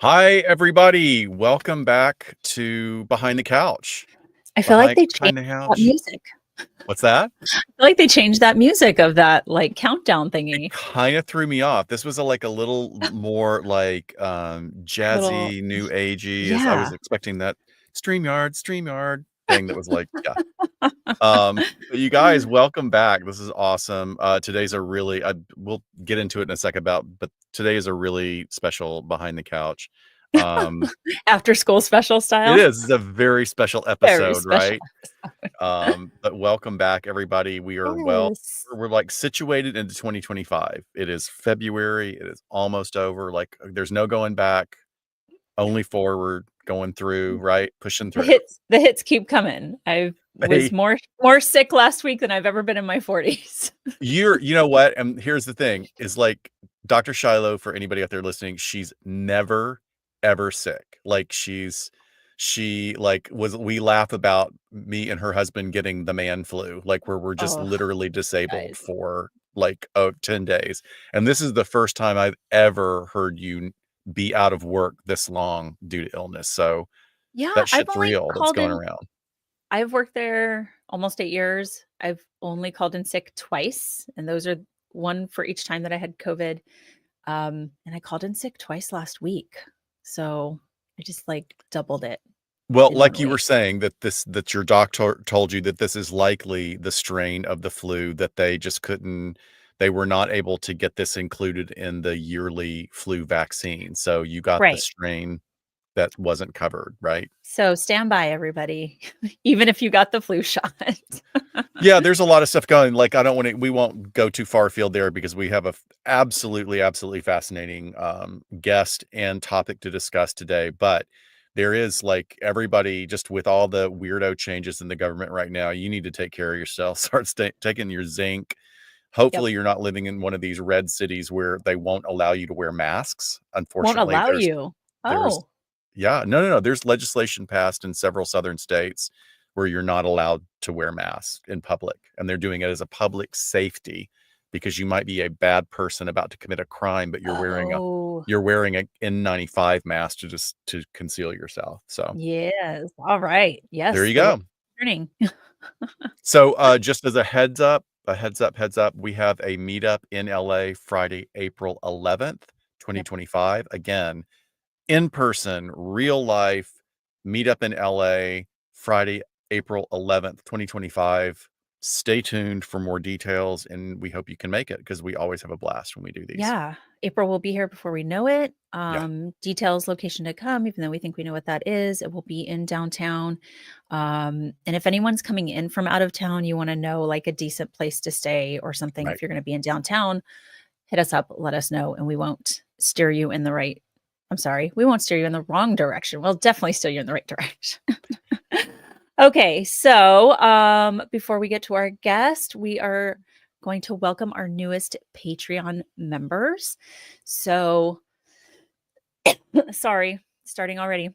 Hi, everybody. Welcome back to Behind the Couch. I feel like Behind they changed Behind the that Couch. music. What's that? I feel like they changed that music of that, like, countdown It thingy. kind of threw me off. This was a little more like Little jazzy, new agey. As I was yeah. expecting that StreamYard thing that was like, yeah. But you guys, welcome back. This is awesome. Today's a really we'll get into it in a second but today is a really special Behind the Couch. Um After school special It style. is. It's a very special Very episode, special right? episode. But welcome back, everybody. We are Yes. we're like situated into 2025. It is February. It is almost over. Like there's no going back, only forward, going through, right? Pushing The through. hits keep coming. I was Hey, more sick last week than I've ever been in my 40s. you know what? And here's the thing is like Dr. Shiloh, for anybody out there listening, she's never ever sick. Like she like we laugh about me and her husband getting the man flu, like where we're just Oh, literally disabled guys. for like 10 days. And this is the first time I've ever heard you be out of work this long due to illness. So Yeah, that I've shit's only real that's called going in. around. I've worked there almost 8 years. I've only called in sick twice, and those are one for each time that I had COVID. And I called in sick twice last week. So I just like doubled it Well, in 1 like you were week. saying that your doctor told you that this is likely the strain of the flu that they were not able to get this included in the yearly flu vaccine. So you got the Right. strain that wasn't covered, right? So stand by, everybody, even if you got the flu shot. Yeah, there's a lot of stuff going. Like we won't go too far afield there because we have absolutely fascinating guest and topic to discuss today. But there is like everybody just with all the weirdo changes in the government right now, you need to take care of yourself. Start taking your zinc. Yep. Hopefully you're not living in one of these red cities where they won't allow you to wear masks. Won't Unfortunately, allow you. there's Oh, yeah, no. There's legislation passed in several southern states where you're not allowed to wear masks in public, and they're doing it as a public safety because you might be a bad person about to commit a crime, but oh, you're wearing a N95 mask to conceal yourself. So yes. All right. there Yes, you the world go. is turning. So just as heads up, we have a meetup in LA Friday, April 11th, Yep. 2025. Again, in person, real life meetup in LA, Friday, April 11th, 2025. Stay tuned for more details, and we hope you can make it because we always have a blast when we do these. Yeah. April will be here before we know it. Yeah, Details, location to come, even though we think we know what that is. It will be in downtown. And if anyone's coming in from out of town, you want to know like a decent place to stay or something. right. If you're going to be in downtown, hit us up, let us know, and we won't steer you in the right. I'm sorry, we won't steer you in the wrong direction. We'll definitely steer you in the right direction. Okay, so before we get to our guest, we are going to welcome our newest Patreon members. So, sorry, starting already.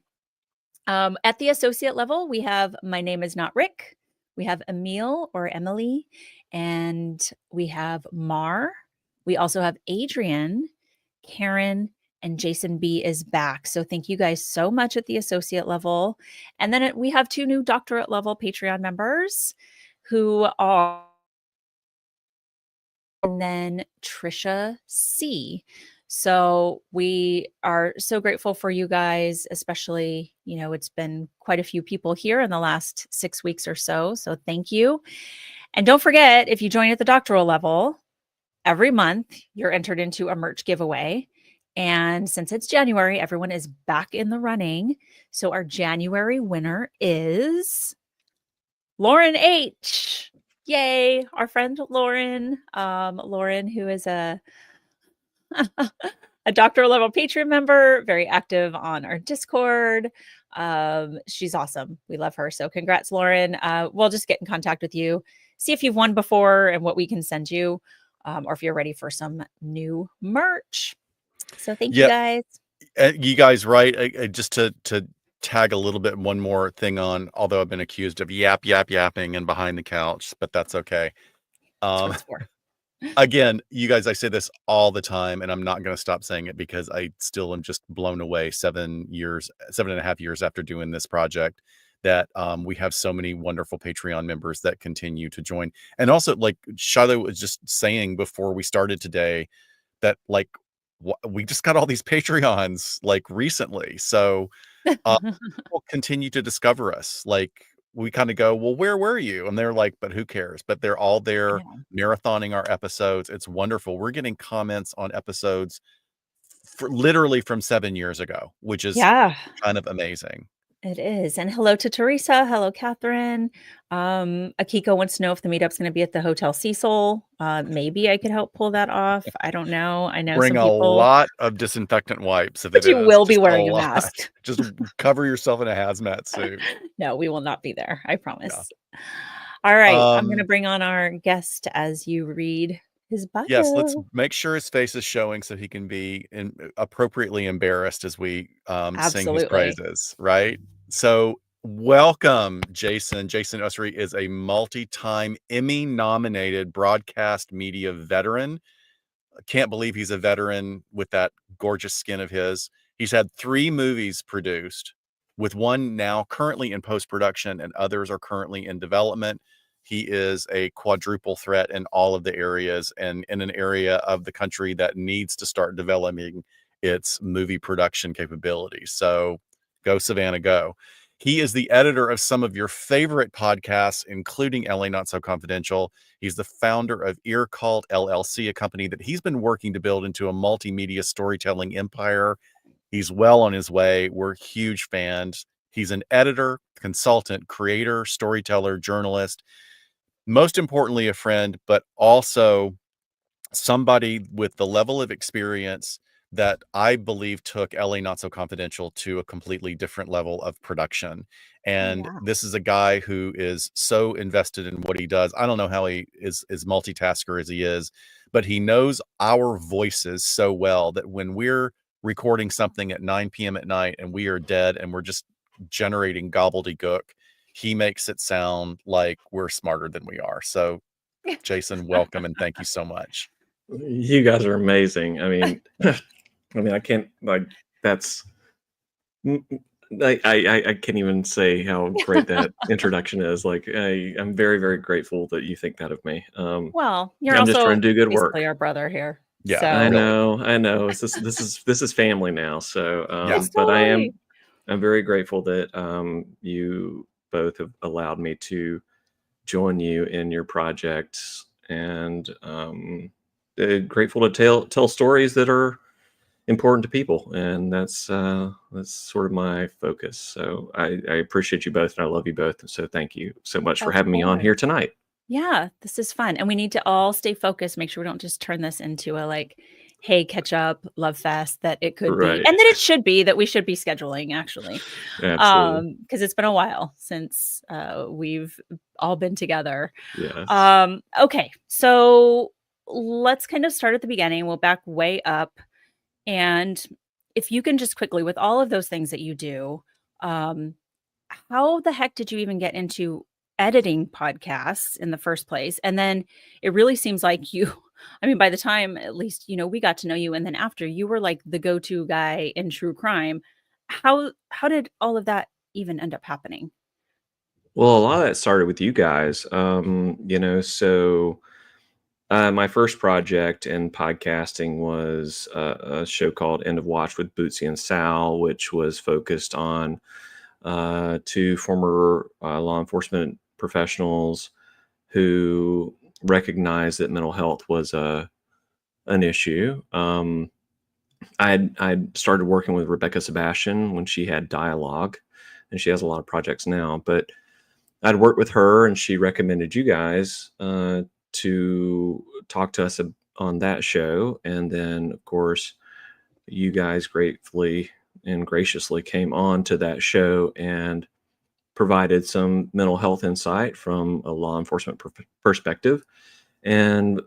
At the associate level, we have My Name Is Not Rick, we have Emil or Emily, and we have Mar. We also have Adrian, Karen, and Jason B is back. So thank you guys so much at the associate level. And then we have 2 new doctorate level Patreon members who are, and then Trisha C. So we are so grateful for you guys, especially, it's been quite a few people here in the last 6 weeks or so. So thank you. And don't forget, if you join at the doctoral level, every month you're entered into a merch giveaway. And since it's January, everyone is back in the running. So our January winner is Lauren H. Yay, our friend Lauren. Lauren, who is a a doctoral level Patreon member, very active on our Discord. She's awesome. We love her. So congrats, Lauren. We'll just get in contact with you, see if you've won before and what we can send you, or if you're ready for some new merch. So thank you Yeah, guys. you guys, right? Just to tag a little bit one more thing on, although I've been accused of yapping and behind the couch, but that's okay. That's what Um, it's for. Again, you guys, I say this all the time, and I'm not gonna stop saying it because I still am just blown away 7.5 years after doing this project that, we have so many wonderful Patreon members that continue to join. And also, like Shiloh was just saying before we started today, that, like, we just got all these Patreons, like, recently. So, uh, people continue to discover us. Like, we kinda go, "Well, where were you?" And they're like, "But who cares?" But they're all I there know. marathoning our episodes. It's wonderful. We're getting comments on episodes for literally from 7 years ago, which is Yeah. kind of amazing. It is, and hello to Teresa, hello, Catherine. Akiko wants to know if the meetup's gonna be at the Hotel Cecil. Maybe I could help pull that off. I don't know. I know Bring some a people, lot of disinfectant wipes if but it you is, will be just a wearing a lot. mask. Just cover yourself in a hazmat suit. No, we will not be there, I Yeah. promise. All right, I'm gonna Um bring on our guest as you read his Yes, let's bio. make sure his face is showing so he can be appropriately embarrassed as we, sing his Absolutely. praises, right? So, welcome, Jason. Jason Usry is a multi-time Emmy-nominated broadcast media veteran. I can't believe he's a veteran with that gorgeous skin of his. He's had 3 movies produced, with 1 now currently in post-production and others are currently in development. He is a quadruple threat in all of the areas and in an area of the country that needs to start developing its movie production capabilities. So, go Savannah, go. He is the editor of some of your favorite podcasts, including LA Not So Confidential. He's the founder of Ear Cult LLC, a company that he's been working to build into a multimedia storytelling empire. He's well on his way. We're huge fans. He's an editor, consultant, creator, storyteller, journalist, most importantly, a friend, but also somebody with the level of experience that I believe took LA Not So Confidential to a completely different level of production. Oh, And yeah. this is a guy who is so invested in what he does. I don't know how he is as multitasker as he is, but he knows our voices so well that when we're recording something at 9 p.m. at night and we are dead and we're just generating gobbledygook, he makes it sound like we're smarter than we are. So, Jason, welcome and thank you so much. You guys are amazing. I mean, I can't like that's mm, mm, I can't even say how great that introduction is. Like I'm very, very grateful that you think that of me. Well, you're I'm just also trying to do good basically work. our brother here. Yeah, I So really. know, I know. This is family now. So Yeah. yes, but totally. I'm very grateful that you both have allowed me to join you in your projects and grateful to tell stories that are important to people, and that's sort of my focus. So I appreciate you both and I love you both, so thank you so much for Of having me on course. here tonight. Yeah, this is fun, and we need to all stay focused, make sure we don't just turn this into a, like, "Hey, catch up, love fest," that it could be, Right. and that it should be, that we should be scheduling actually, Absolutely. because 'cause it's been a while since, we've all been together. Yes. Okay, so let's kind of start at the beginning, we'll back way up, and if you can just quickly, with all of those things that you do, um, how the heck did you even get into editing podcasts in the first place? And then it really seems like you I mean, by the time at least, we got to know you and then after you were like the go-to guy in true crime. How did all of that even end up happening? Well, a lot of that started with you guys. My first project in podcasting was a show called End of Watch with Bootsy and Sal, which was focused on two former law enforcement professionals who recognized that mental health was an issue. I'd started working with Rebecca Sebastian when she had Dialogue, and she has a lot of projects now. But I'd worked with her, and she recommended you guys to talk to us on that show. And then, of course, you guys gratefully and graciously came on to that show and provided some mental health insight from a law enforcement perspective. And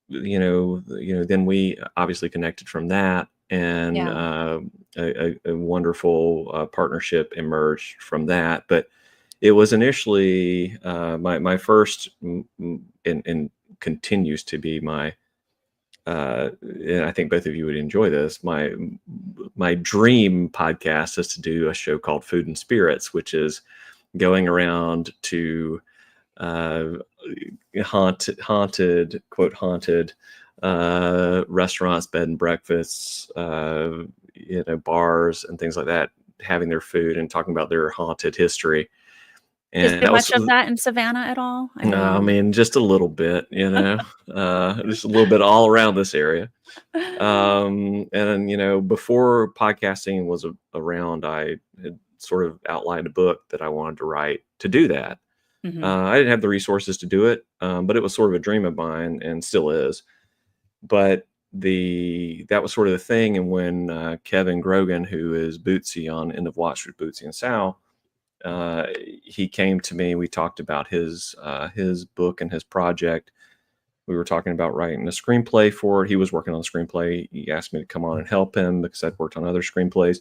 then we obviously connected from that, and Yeah. a wonderful partnership emerged from that. But it was initially my first and continues to be my and I think both of you would enjoy this. My dream podcast is to do a show called Food and Spirits, which is going around to haunted quote haunted restaurants, bed and breakfasts, bars and things like that, having their food and talking about their haunted history. Is And there that was, much of that in Savannah at all? I mean, just a little bit, just a little bit all around this area. And before podcasting was around, I had sort of outlined a book that I wanted to write to do that. Mhm. I didn't have the resources to do it, but it was sort of a dream of mine and still is. But that was sort of the thing. And when Kevin Grogan, who is Bootsy on End of Watch with Bootsy and Sal, he came to me. We talked about his book and his project. We were talking about writing a screenplay for it. He was working on the screenplay. He asked me to come on and help him because I'd worked on other screenplays.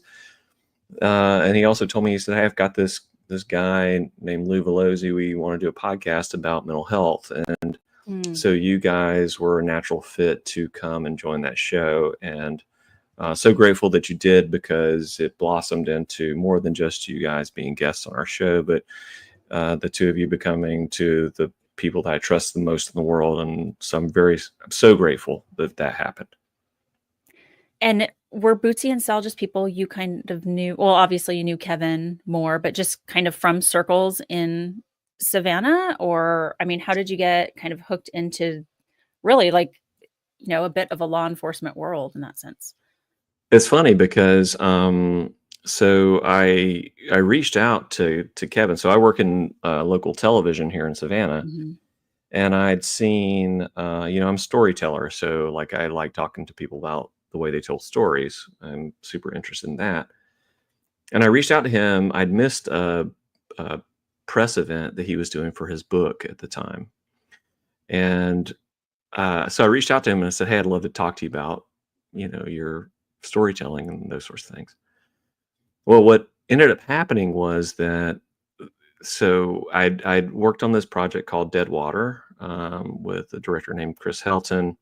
And he also told me, he said, "Hey, I've got this guy named Lou Velozzi. We want to do a podcast about mental health." And so you guys were a natural fit to come and join that show. And so grateful that you did, because it blossomed into more than just you guys being guests on our show, but the two of you becoming to the people that I trust the most in the world. And so I'm so grateful that happened. And were Bootsy and Sal just people you kind of knew? Well, obviously you knew Kevin more, but just kind of from circles in Savannah? Or, I mean, how did you get kind of hooked into really a bit of a law enforcement world in that sense? It's funny because so I reached out to Kevin. So I work in local television here in Savannah, and I'd seen I'm a storyteller, so like I like talking to people about the way they told stories. I'm super interested in that. And I reached out to him. I'd missed a press event that he was doing for his book at the time, and so I reached out to him and I said, "Hey, I'd love to talk to you about your storytelling and those sorts of things." Well, what ended up happening was that so I'd worked on this project called Dead Water with a director named Chris Helton,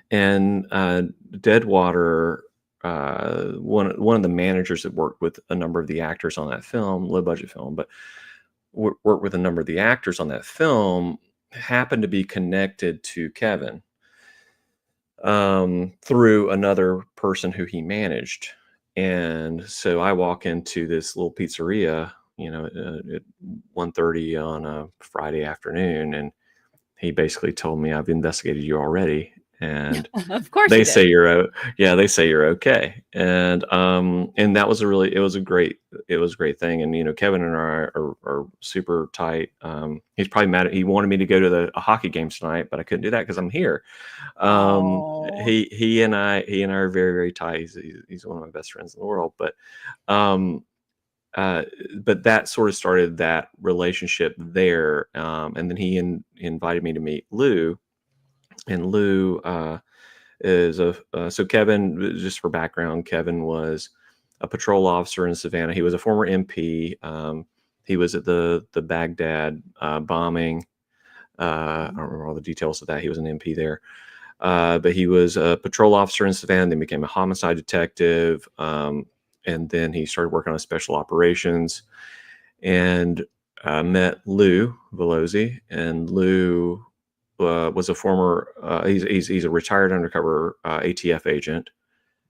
and Dead Water. One of the managers that worked with a number of the actors on that film, low budget film, but worked with a number of the actors on that film, happened to be connected to Kevin through another person who he managed. And so I walk into this little pizzeria, at 1:30 on a Friday afternoon, and he basically told me, "I've investigated you already, and Of course they you say did. they say you're okay." And that was it was a great thing. And Kevin and I are super tight. He's probably mad he wanted me to go to a hockey game tonight, but I couldn't do that because I'm here. Oh. He and I are very, very tight. He's one of my best friends in the world. But that sort of started that relationship there. And then he invited me to meet Lou, and Lou is so Kevin, just for background, Kevin was a patrol officer in Savannah. He was a former MP. He was at the Baghdad bombing. I don't remember all the details of that. He was an MP there. But he was a patrol officer in Savannah, then became a homicide detective. And then he started working on special operations, and met Lou Velozzi. And Lou was a former, he's a retired undercover ATF agent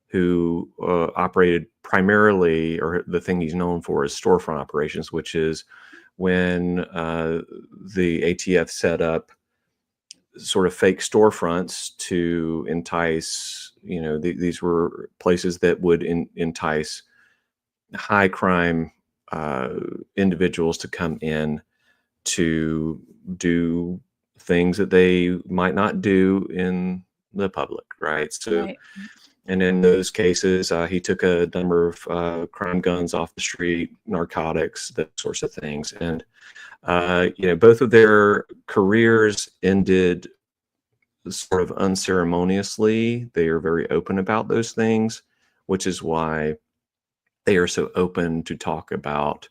who operated primarily, or the thing he's known for is storefront operations, which is when the ATF set up sort of fake storefronts to entice, these were places that would entice high crime individuals to come in to do things that they might not do in the public, right? So, Right. and in those cases, he took a number of crime guns off the street, narcotics, those sorts of things. And both of their careers ended sort of unceremoniously. They are very open about those things, which is why they are so open to talk about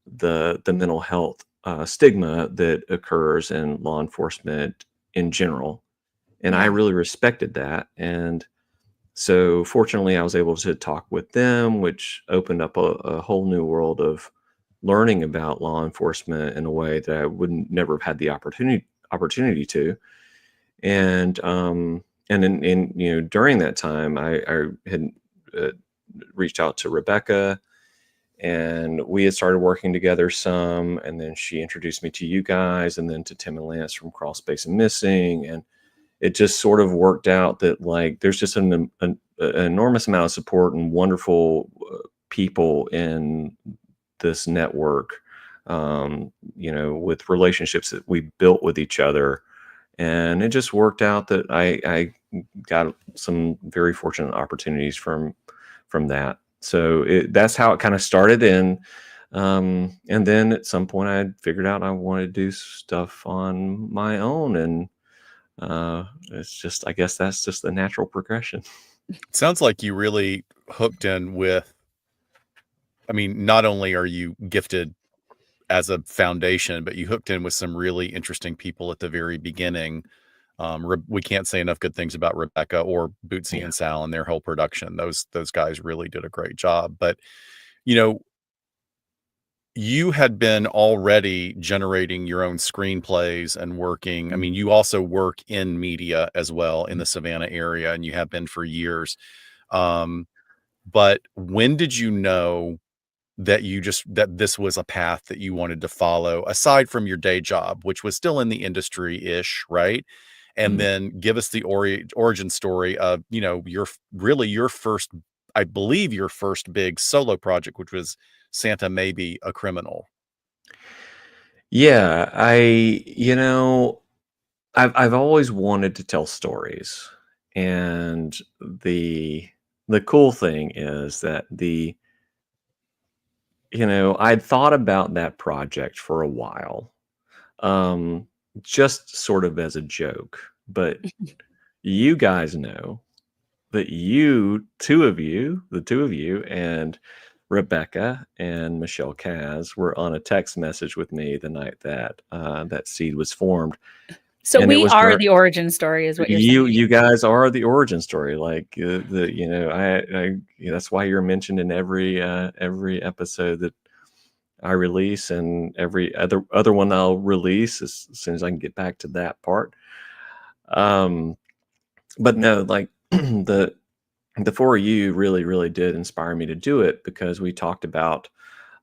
the mental health stigma that occurs in law enforcement in general. And I really respected that. And so fortunately, I was able to talk with them, which opened up a whole new world of learning about law enforcement in a way that I wouldn't never have had the opportunity to. And in during that time, I had uh, reached out to Rebecca, and we had started working together some, and then she introduced me to you guys, and then to Tim and Lance from Crawl Space and Missing, and it just sort of worked out that like there's just an enormous amount of support and wonderful people in this network, with relationships that we built with each other. And it just worked out that I got some very fortunate opportunities from that. So that's how it kind of started. And then at some point I figured out I wanted to do stuff on my own. And it's just, I guess that's just the natural progression. Sounds like you really hooked in with, I mean, not only are you gifted as a foundation, but you hooked in with some really interesting people at the very beginning. We can't say enough good things about Rebecca or Bootsy Yeah. and Sal and their whole production. Those guys really did a great job. But you know, you had been already generating your own screenplays and working. I mean, you also work in media as well in the Savannah area, and you have been for years. But when did you know that that this was a path that you wanted to follow, aside from your day job, which was still in the industry-ish, right? And then give us the origin story of, your first, I believe your first big solo project, which was Santa May Be a Criminal. Yeah, I've always wanted to tell stories, and the cool thing is that I'd thought about that project for a while, um, just sort of as a joke, but you guys know that the two of you, and Rebecca and Michelle Kaz were on a text message with me the night that that seed was formed. So And it we was are the origin story, is what you're saying. you guys are the origin story. Like that's why you're mentioned in every episode that I release, and every other one I'll release as soon as I can get back to that part. But no, like the four of you really did inspire me to do it, because we talked about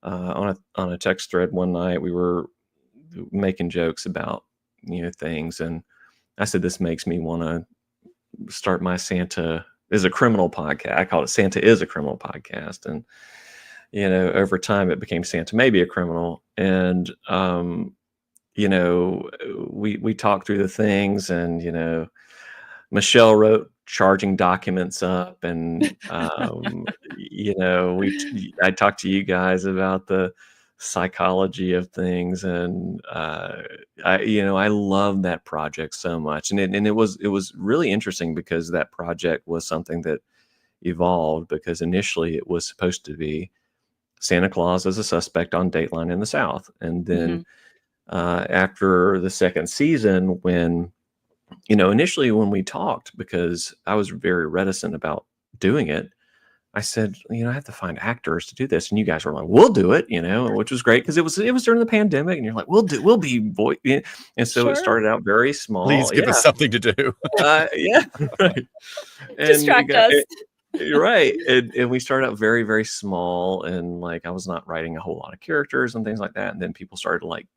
on a text thread one night. We were making jokes about things, and I said, this makes me want to start my Santa is a Criminal podcast. I call it Santa is a Criminal podcast. And over time it became Santa May Be a Criminal. And we talked through the things, and Michelle wrote charging documents up, and I talked to you guys about the psychology of things, and I love that project so much. And it was really interesting, because that project was something that evolved, because initially it was supposed to be Santa Claus as a suspect on Dateline in the South. And then after the second season, when initially when we talked, because I was very reticent about doing it, I said, I have to find actors to do this. And you guys were like, we'll do it, which was great, because it was during the pandemic, and you're like, we'll be voice. And so it started out very small. Please give us something to do. Yeah, right. And distract us. You're right. And we started out very, very small, and like I was not writing a whole lot of characters and things like that. And then people started like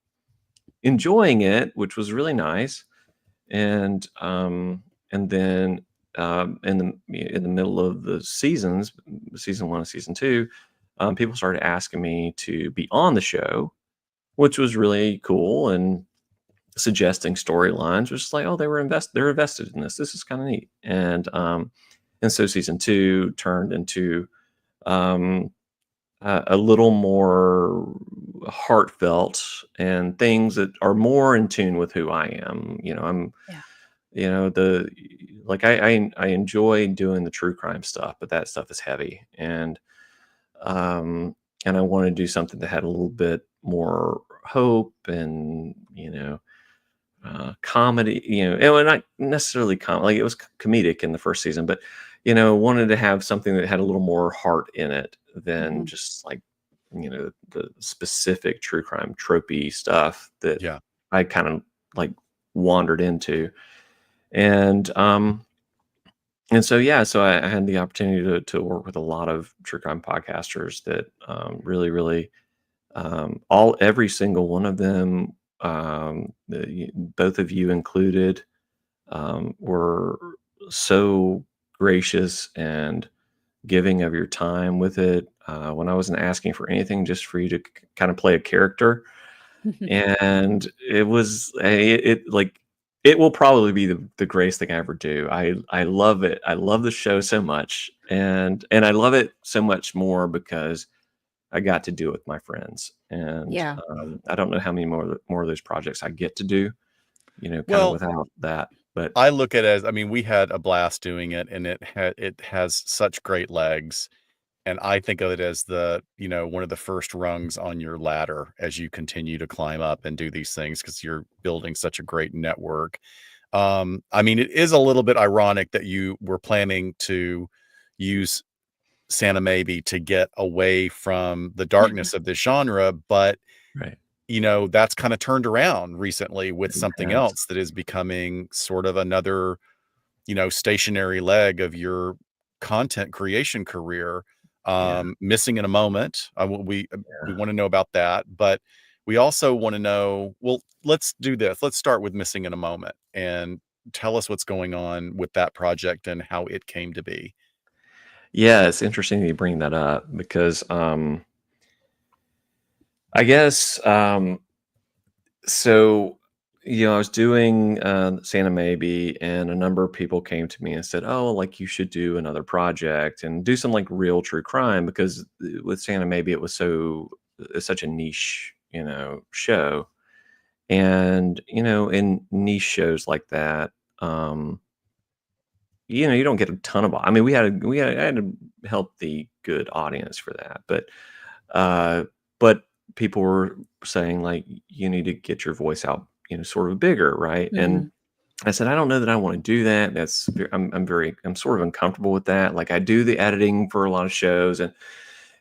enjoying it, which was really nice. And then in the middle of the seasons, season 1 and season 2, people started asking me to be on the show, which was really cool, and suggesting storylines, which is like, oh, they're invested in this. This is kind of neat. And so season 2 turned into a little more heartfelt, and things that are more in tune with who I am. I'm the like I enjoy doing the true crime stuff, but that stuff is heavy, and I want to do something that had a little bit more hope, and comedy, and not necessarily like it was comedic in the first season, but wanted to have something that had a little more heart in it than Mhm. just like the specific true crime tropey stuff that Yeah. I kind of like wandered into. And so yeah, so I had the opportunity to work with a lot of true crime podcasters that really, really every single one of them, both of you included, were so gracious and giving of your time with it. When I wasn't asking for anything, just for you to kind of play a character, and it was like it will probably be the greatest thing I ever do. I love it. I love the show so much, and I love it so much more because I got to do it with my friends, and Yeah. I don't know how many more of those projects I get to do, kind of Well, without that. But I look at it as, I mean, we had a blast doing it, and it has such great legs. And I think of it as one of the first rungs on your ladder as you continue to climb up and do these things, because you're building such a great network. I mean, it is a little bit ironic that you were planning to use Santa Maybe to get away from the darkness of this genre, but right, that's kind of turned around recently with it something has, else that is becoming sort of another, stationary leg of your content creation career. yeah, Missing in a moment. We yeah. want to know about that, but we also want to know, well, let's do this. Let's start with Missing in a Moment and tell us what's going on with that project and how it came to be. Yeah, it's interesting that you bring that up because I guess so. I was doing Santa Maybe, and a number of people came to me and said, "Oh, like you should do another project and do some like real true crime," because with Santa Maybe it was it's such a niche, show, and in niche shows like that, um, you don't get a ton of. I mean, I had a healthy, good audience for that, uh, but people were saying like you need to get your voice out, sort of bigger, right? And Mhm. I said, I don't know that I want to do that. I'm sort of uncomfortable with that. Like I do the editing for a lot of shows, and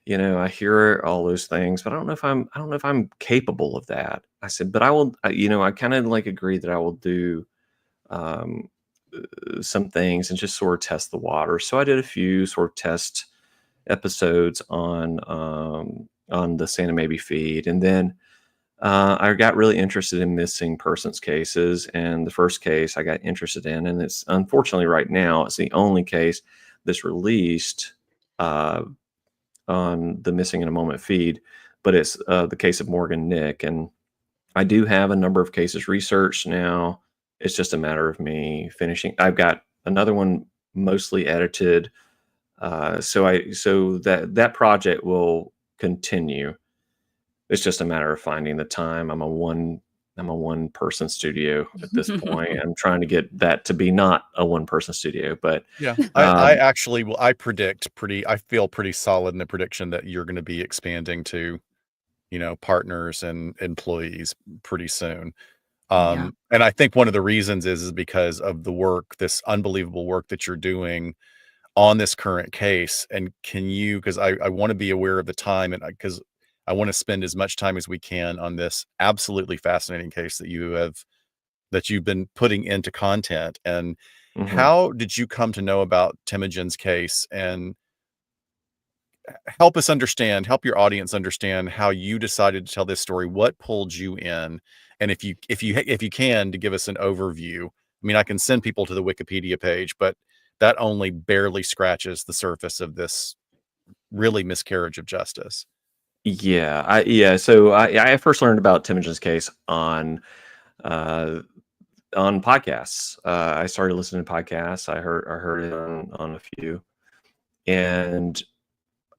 I hear all those things, but I don't know if I'm capable of that. I said, but I will. I kind of like agree that I will do um, some things and just sort of test the water. So I did a few sort of test episodes on the Santa Maybe feed, and then I got really interested in missing persons cases. And the first case I got interested in, and it's unfortunately right now it's the only case that's released uh, on the Missing in a Moment feed, but it's the case of Morgan Nick. And I do have a number of cases researched now. It's just a matter of me finishing. I've got another one mostly edited, so that project will continue. It's just a matter of finding the time. I'm a one person studio at this point. I'm trying to get that to be not a one person studio, but Yeah. I um, actually will I feel pretty solid in the prediction that you're going to be expanding to, partners and employees pretty soon. Yeah. And I think one of the reasons is because of the work, this unbelievable work that you're doing on this current case. And because I want to be aware of the time, and because I want to spend as much time as we can on this absolutely fascinating case that you've been putting into content. And mhm. how did you come to know about Temujin's case, and help your audience understand how you decided to tell this story? What pulled you in? And if you can, to give us an overview. I mean, I can send people to the Wikipedia page, but that only barely scratches the surface of this really miscarriage of justice. Yeah. So I first learned about Temujin's case uh, on podcasts. I started listening to podcasts. I heard it on a few, and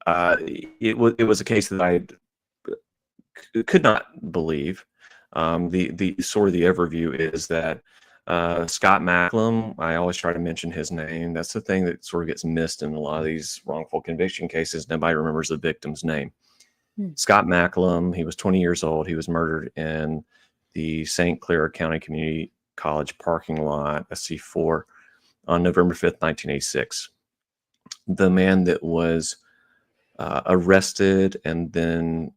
it was a case that I could not believe. The sort of the overview is that Scott Macklem. I always try to mention his name. That's the thing that sort of gets missed in a lot of these wrongful conviction cases. Nobody remembers the victim's name. Mm. Scott Macklem. He was 20 years old. He was murdered in the St. Clair County Community College parking lot, SC4, on November 5th, 1986. The man that was arrested and then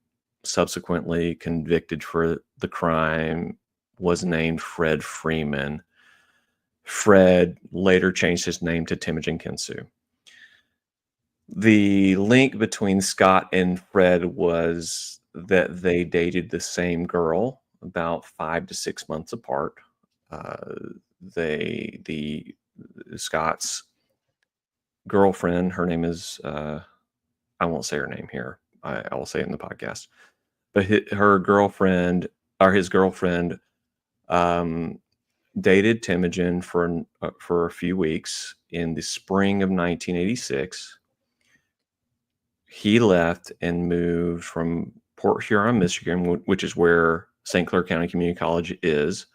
subsequently convicted for the crime was named Fred Freeman. Fred later changed his name to Temujin Kensu. The link between Scott and Fred was that they dated the same girl about 5 to 6 months apart. Scott's girlfriend, her name is, I won't say her name here. I will say it in the podcast. But her girlfriend, or his girlfriend, dated Temujin for a few weeks in the spring of 1986. He left and moved from Port Huron, Michigan, which is where St. Clair County Community College is,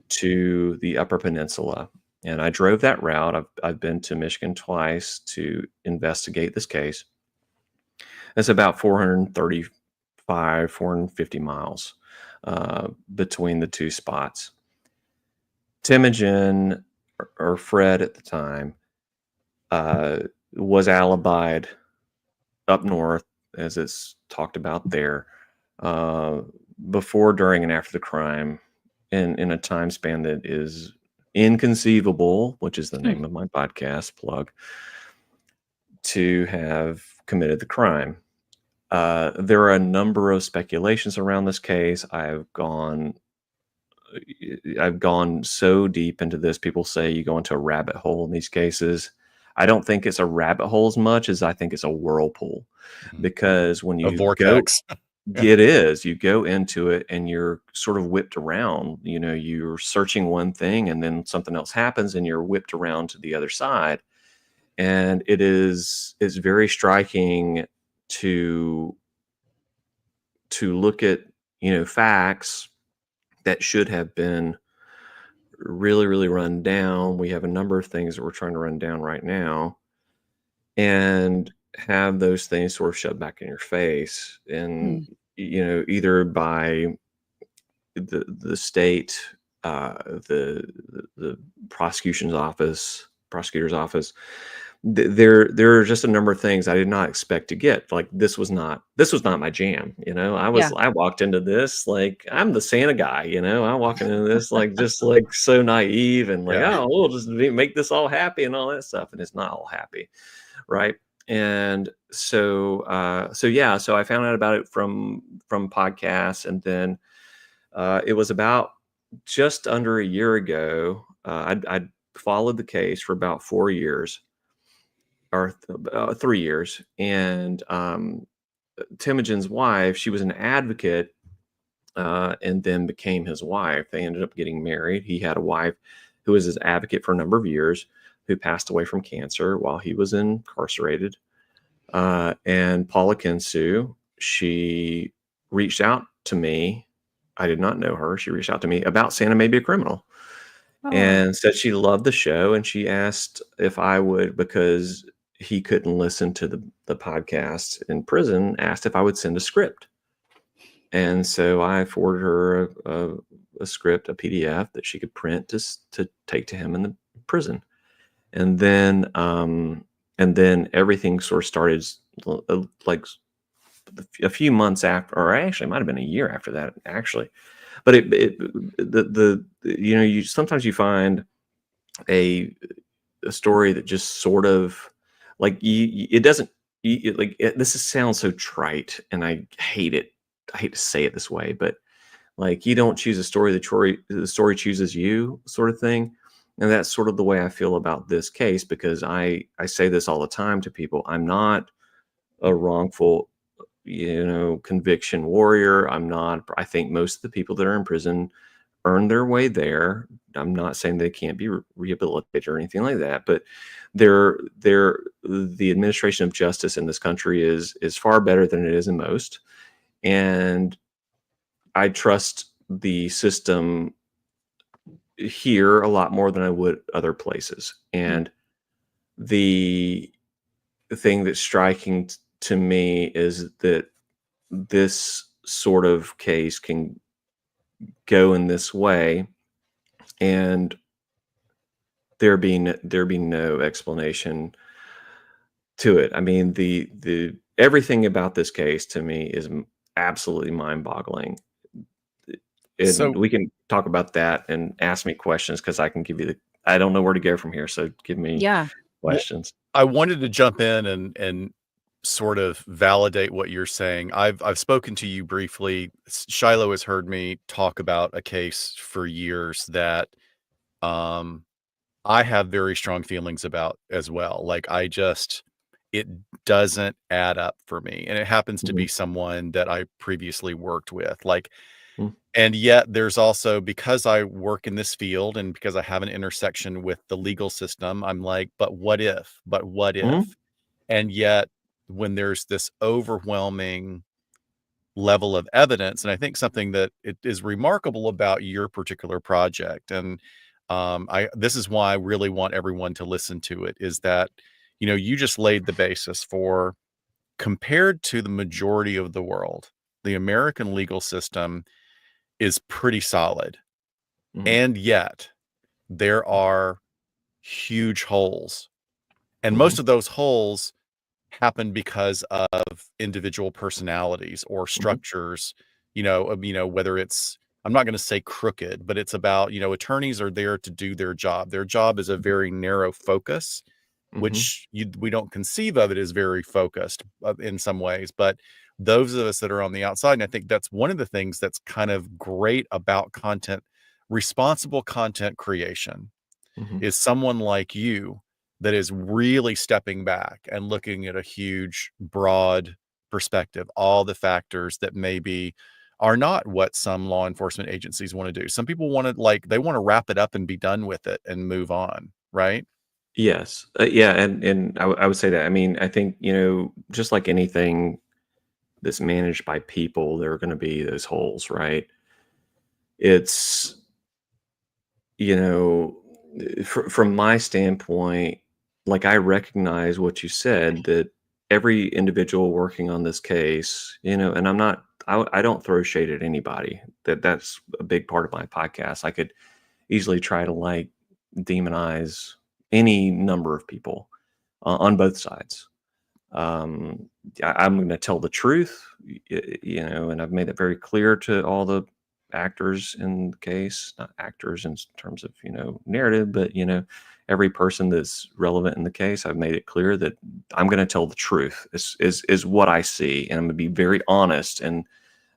to the Upper Peninsula. And I drove that route. I've been to Michigan twice to investigate this case. It's about 435, 450 miles between the two spots. Temujin, or Fred at the time, was alibied up north, as it's talked about there, before, during, and after the crime, in a time span that is inconceivable, which is the name of my podcast plug, to have committed the crime. There are a number of speculations around this case. I've gone so deep into this. People say you go into a rabbit hole in these cases. I don't think it's a rabbit hole as much as I think it's a whirlpool, because when you vortex. It is, you go into it and you're sort of whipped around. You're searching one thing and then something else happens and you're whipped around to the other side. And it's very striking to look at, facts that should have been really, really run down. We have a number of things that we're trying to run down right now, and have those things sort of shoved back in your face. And, either by the state, the prosecutor's office, there are just a number of things I did not expect to get. Like, this was not my jam. I walked into this like I'm the Santa guy. I walk into this like just like so naive and like, oh, we'll just make this all happy and all that stuff, and it's not all happy, right? And so I found out about it from podcasts, and then it was about just under a year ago. I'd followed the case for about 4 years, or 3 years, and Temujin's wife, she was an advocate, and then became his wife. They ended up getting married. He had a wife who was his advocate for a number of years, who passed away from cancer while he was incarcerated. And Paula Kensu, she reached out to me. I did not know her. She reached out to me about Santa May Be a Criminal, and said she loved the show. And she asked if I would, because he couldn't listen to the podcast in prison, asked if I would send a script. And so I forwarded her a script, a PDF that she could print to take to him in the prison. And then everything sort of started like a few months after, or actually it might have been a year after that, actually. But sometimes you find a story that just sort of like it doesn't this sounds so trite, and I hate it. I hate to say it this way, but like, you don't choose a story, the story chooses you, sort of thing. And that's sort of the way I feel about this case, because I say this all the time to people. I'm not a wrongful, conviction warrior. I think most of the people that are in prison earn their way there. I'm not saying they can't be rehabilitated or anything like that, but the administration of justice in this country is far better than it is in most. And I trust the system here a lot more than I would other places. And the thing that's striking to me is that this sort of case can go in this way, and there being no explanation to it. I mean, the everything about this case to me is absolutely mind-boggling. And So we can talk about that and ask me questions, because I can give you the I don't know where to go from here, so give me Yeah. well, questions. I wanted to jump in and sort of validate what you're saying. I've spoken to you briefly. Shiloh has heard me talk about a case for years that um I have very strong feelings about as well. Like it doesn't add up for me. And it happens to be Mhm, someone that I previously worked with. Like, mm, and yet there's also, because I work in this field and because I have an intersection with the legal system, I'm like, but what if? But what mhm, if? And yet when there's this overwhelming level of evidence, and I think something that it is remarkable about your particular project, and I this is why I really want everyone to listen to it, is that, you just laid the basis for, compared to the majority of the world, the American legal system is pretty solid. mhm, And yet there are huge holes. And mhm, most of those holes happen because of individual personalities or mhm, structures, whether it's, I'm not going to say crooked, but it's about, attorneys are there to do their job. Their job is a very narrow focus, mhm. which we don't conceive of it as very focused in some ways, but those of us that are on the outside, and I think that's one of the things that's kind of great about responsible content creation, Mhm. is someone like you that is really stepping back and looking at a huge, broad perspective, all the factors that maybe are not what some law enforcement agencies want to do. Some people want to, like, they want to wrap it up and be done with it and move on, right? Yes. Yeah, and I would say that. I mean, I think, just like anything that's managed by people, there are gonna be those holes, right? It's, you know, from my standpoint, like, I recognize what you said, that every individual working on this case, and I don't throw shade at anybody. That's a big part of my podcast. I could easily try to, like, demonize any number of people on both sides. Um, I'm going to tell the truth, and I've made it very clear to all the actors in the case, not actors in terms of, narrative, but, every person that's relevant in the case. I've made it clear that I'm going to tell the truth is what I see. And I'm going to be very honest, and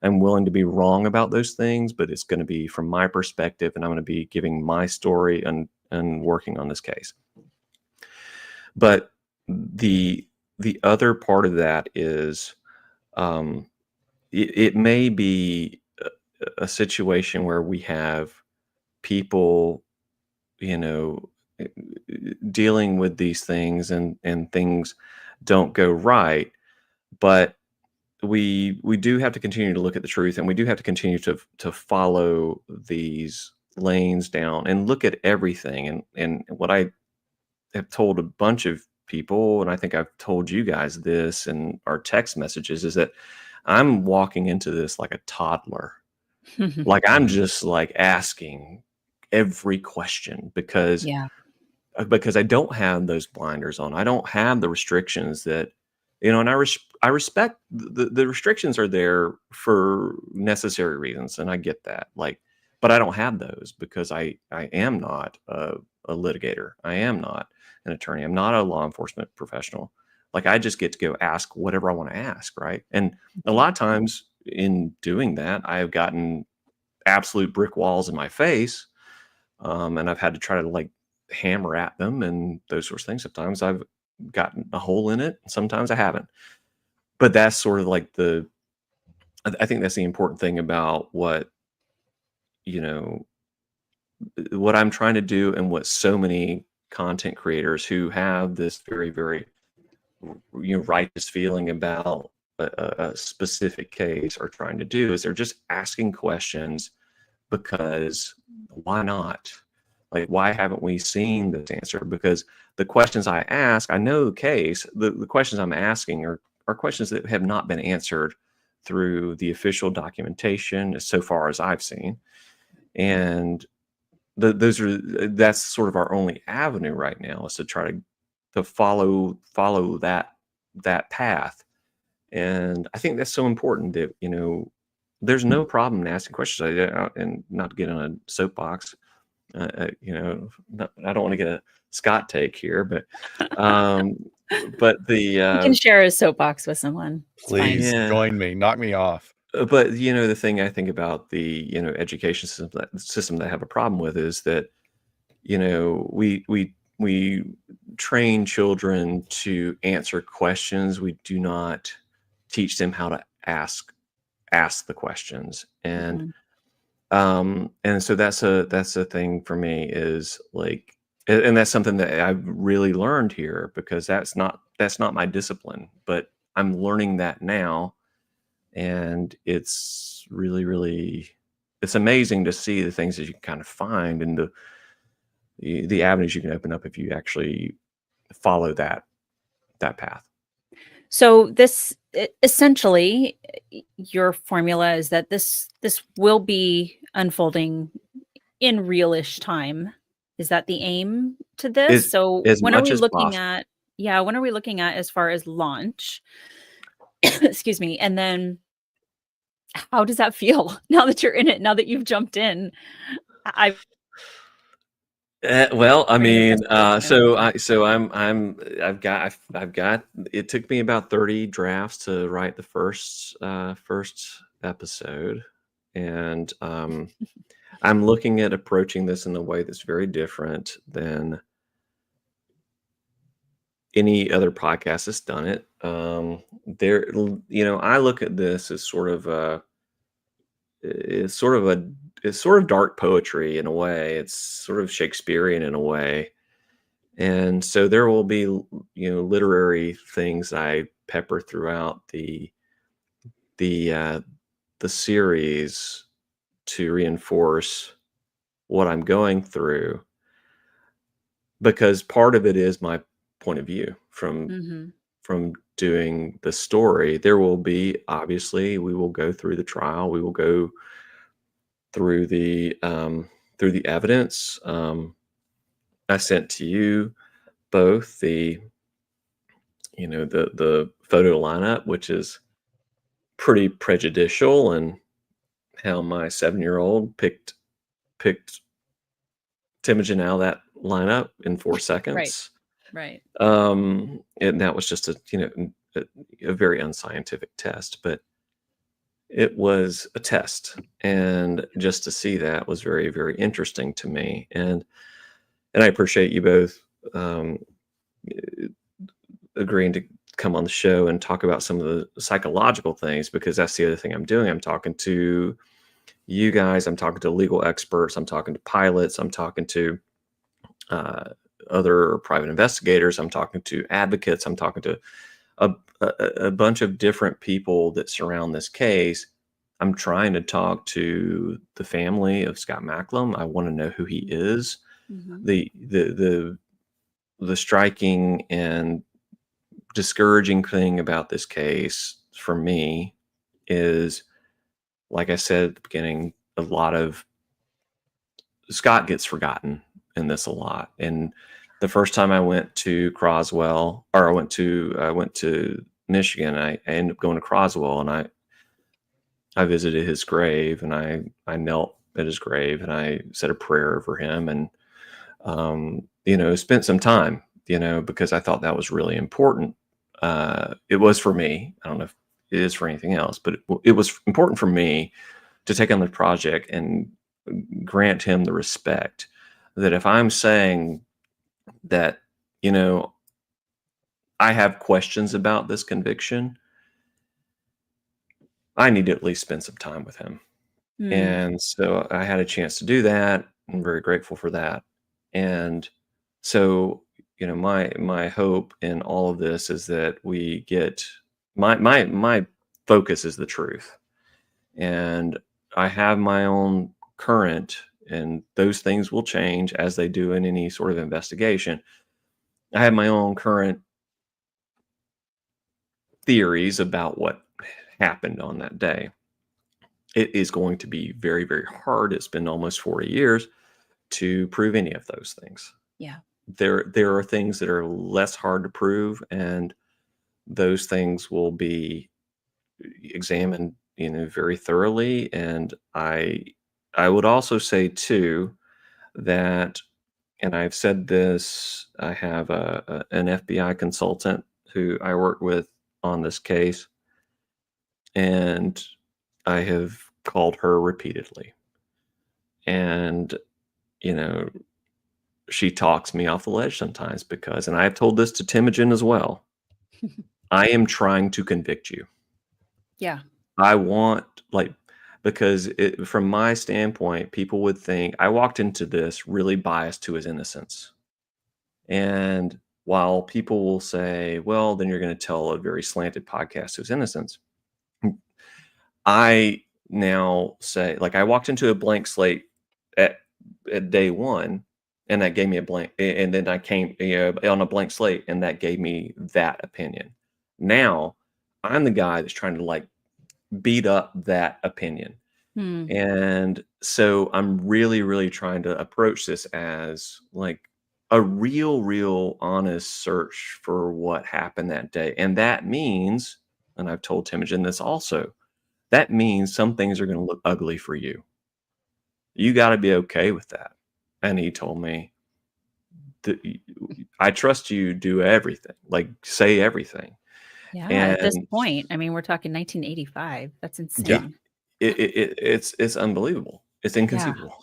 I'm willing to be wrong about those things, but it's going to be from my perspective, and I'm going to be giving my story and working on this case. But the other part of that is, um, it may be a situation where we have people, you know, eh, dealing with these things, and things don't go right, but we do have to continue to look at the truth, and we do have to continue to follow these lanes down and look at everything. And what I have told a bunch of people, and I think I've told you guys this in our text messages, is that I'm walking into this like a toddler. Like, I'm just like asking every question, because Yeah. because I don't have those blinders on. I don't have the restrictions that, and I respect the restrictions are there for necessary reasons, and I get that. Like, but I don't have those because I am not a litigator. I am not an attorney. I'm not a law enforcement professional. Like, I just get to go ask whatever I want to ask, right? And a lot of times in doing that, I have gotten absolute brick walls in my face, and I've had to try to, like, hammer at them and those sorts of things. Sometimes I've gotten a hole in it, sometimes I haven't. But that's sort of like I think that's the important thing about you know, what I'm trying to do, and what so many content creators who have this very, very, righteous feeling about a specific case are trying to do, is they're just asking questions, because why not? Like, why haven't we seen this answer? Because the questions I ask, I know the case. The questions I'm asking are questions that have not been answered through the official documentation, so far as I've seen, and that's sort of our only avenue right now, is to try to follow that path. And I think that's so important that, there's no problem in asking questions. And not to get on a soapbox, I don't want to get a Scott take here, but He can the share his soapbox with someone. It's fine. Please yeah. join me. Knock me off. But the thing I think about the education system that I have a problem with is that we train children to answer questions. We do not teach them how to ask the questions. Mhm. And so that's a thing for me, is like, and that's something that I've really learned here, because that's not my discipline, but I'm learning that now. And it's really, really, it's amazing to see the things that you can kind of find, and the avenues you can open up if you actually follow that path. So this essentially, your formula is that this will be unfolding in realish time. Is that the aim to this? As So as when are much we as looking possible. at, yeah, when are we looking at as far as launch? Excuse me. And then how does that feel now that you're in it, now that you've jumped in? I Well, I very mean, invested, you know. I've got. It took me about 30 drafts to write the first episode, and I'm looking at approaching this in a way that's very different than any other podcast that's done it. I look at this as sort of it's sort of a it's sort of dark poetry in a way. It's sort of Shakespearean in a way. And so there will be, literary things I pepper throughout the uh, the series to reinforce what I'm going through, because part of it is my point of view Mhm. from doing the story. There will be, obviously, we will go through the trial, we will go through the evidence. I sent to you both the photo lineup, which is pretty prejudicial, and how my 7-year-old picked Temujin out of that lineup in 4 Right. seconds. Right. And that was just a very unscientific test, but it was a test, and just to see that was very, very interesting to me. And I appreciate you both agreeing to come on the show and talk about some of the psychological things, because that's the other thing I'm doing. I'm talking to you guys, I'm talking to legal experts, I'm talking to pilots, I'm talking to uh, other private investigators, I'm talking to advocates, I'm talking to a bunch of different people that surround this case. I'm trying to talk to the family of Scott Macklem. I want to know who he is. Mhm. The striking and discouraging thing about this case for me is, like I said at the beginning, a lot of Scott gets forgotten in this a lot. And the first time I went to Croswell, or I went to Michigan, I ended up going to Croswell, and I visited his grave, and I knelt at his grave, and I said a prayer over him, and spent some time, because I thought that was really important. It was for me. I don't know if it is for anything else, but it was important for me to take on the project and grant him the respect that, if I'm saying that, I have questions about this conviction, I need to at least spend some time with him. Mm. And so I had a chance to do that. I'm very grateful for that. And so, my hope in all of this is that we get my focus is the truth. And I have my own current, and those things will change as they do in any sort of investigation. I have my own current theories about what happened on that day. It is going to be very, very hard. It's been almost 40 years to prove any of those things. Yeah. There are things that are less hard to prove, and those things will be examined, very thoroughly. And I would also say too that, and I've said this, I have an FBI consultant who I work with on this case, and I have called her repeatedly, and you know she talks me off the ledge sometimes because, and I've told this to Temujin as well, I am trying to convict you. Yeah. I want, like, because from my standpoint, people would think I walked into this really biased to his innocence. And while people will say, well, then you're going to tell a very slanted podcast to his innocence, I now say, like, I walked into a blank slate at, day one, and that gave me a blank, and then I came, on a blank slate, and that gave me that opinion. Now I'm the guy that's trying to, like, beat up that opinion. Hmm. And so I'm really, really trying to approach this as like a real honest search for what happened that day. And that means, and I've told Temujin this also, that means some things are going to look ugly for you. You got to be okay with that. And he told me, I trust you, do everything, like say everything. Yeah. At this And point, I mean, we're talking 1985. That's Yeah. insane. it's unbelievable. It's inconceivable.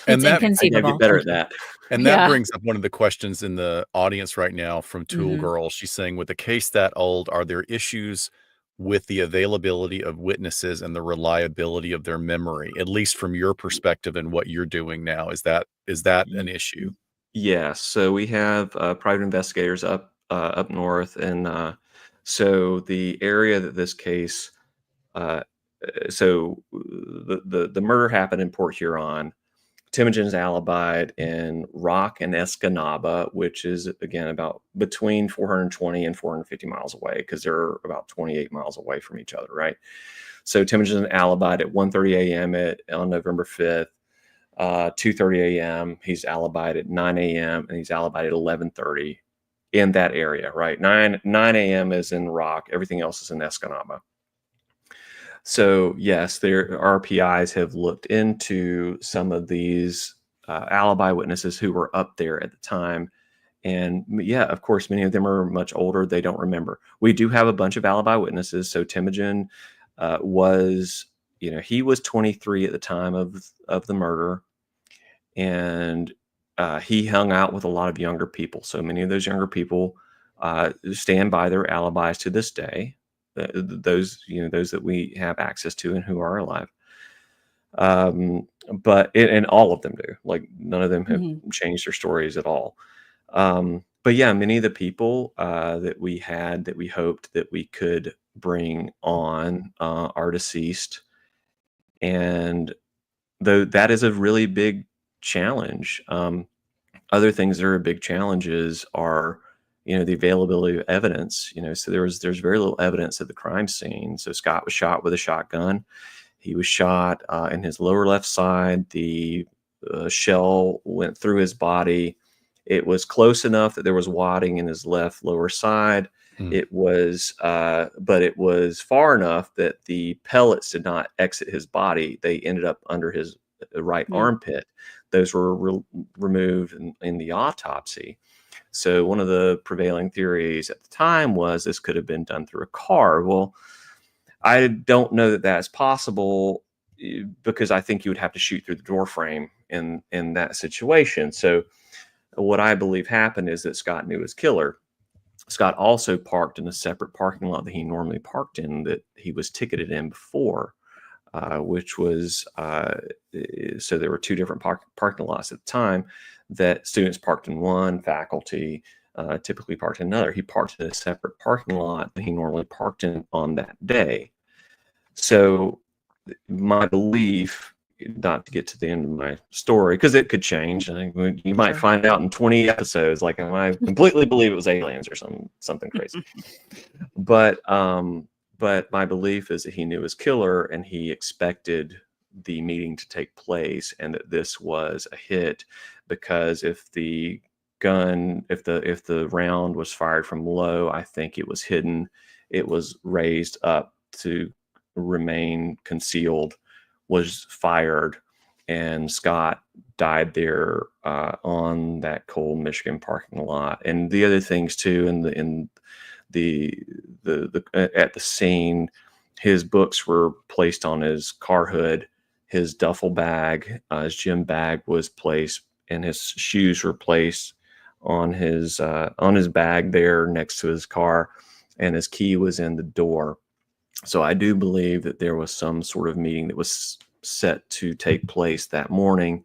And It's that I gotta inconceivable. get better at that. And that Yeah. brings up one of the questions in the audience right now from Tool Mhm. Girl. She's saying, with a case that old, are there issues with the availability of witnesses and the reliability of their memory, at least from your perspective and what you're doing now? Is that an issue? Yeah, so we have private investigators up north, and so the area that this case, uh, so the murder happened in Port Huron. Temujin's alibied in Rock and Escanaba, which is again about between 420 and 450 miles away, because they're about 28 miles away from each other, right? So Temujin alibied at 1:30 a.m. on November 5th. 2:30 a.m. He's alibied at 9 a.m. and he's alibied at 11:30 in that area, right? 9 a.m. is in Rock. Everything else is in Escanaba. So yes, their RPIs have looked into some of these alibi witnesses who were up there at the time. And yeah, of course, many of them are much older. They don't remember. We do have a bunch of alibi witnesses. So Temujin was, he was 23 at the time of the murder. And he hung out with a lot of younger people. So many of those younger people stand by their alibis to this day. Those that we have access to and who are alive. But and all of them do. Like none of them have changed their stories at all. But yeah, many of the people that we hoped that we could bring on are deceased, and though that is a really big challenge. Other things that are big challenges are, the availability of evidence. So there's very little evidence at the crime scene. So Scott was shot with a shotgun. He was shot in his lower left side. The shell went through his body. It was close enough that there was wadding in his left lower side. It was, but it was far enough that the pellets did not exit his body. They ended up under his right armpit. Those were removed in the autopsy. So one of the prevailing theories at the time was this could have been done through a car. Well, I don't know that that's possible, because I think you would have to shoot through the door frame in that situation. So what I believe happened is that Scott knew his killer. Scott also parked in a separate parking lot that he normally parked in, that he was ticketed in before, which was, so there were two different parking lots at the time that students parked in one, faculty typically parked in another. He parked in a separate parking lot that he normally parked in on that day. So my belief, not to get to the end of my story, because it could change. I think you might find out in 20 episodes, like I completely believe it was aliens or something crazy. But But my belief is that he knew his killer and he expected the meeting to take place, and that this was a hit, because if the round was fired from low, I think it was hidden. It was raised up to remain concealed, was fired, and Scott died there on that cold Michigan parking lot. And the other things too, in the at the scene, his books were placed on his car hood, his duffel bag, his gym bag was placed, and his shoes were placed on his bag there next to his car, and his key was in the door. So I do believe that there was some sort of meeting that was set to take place that morning,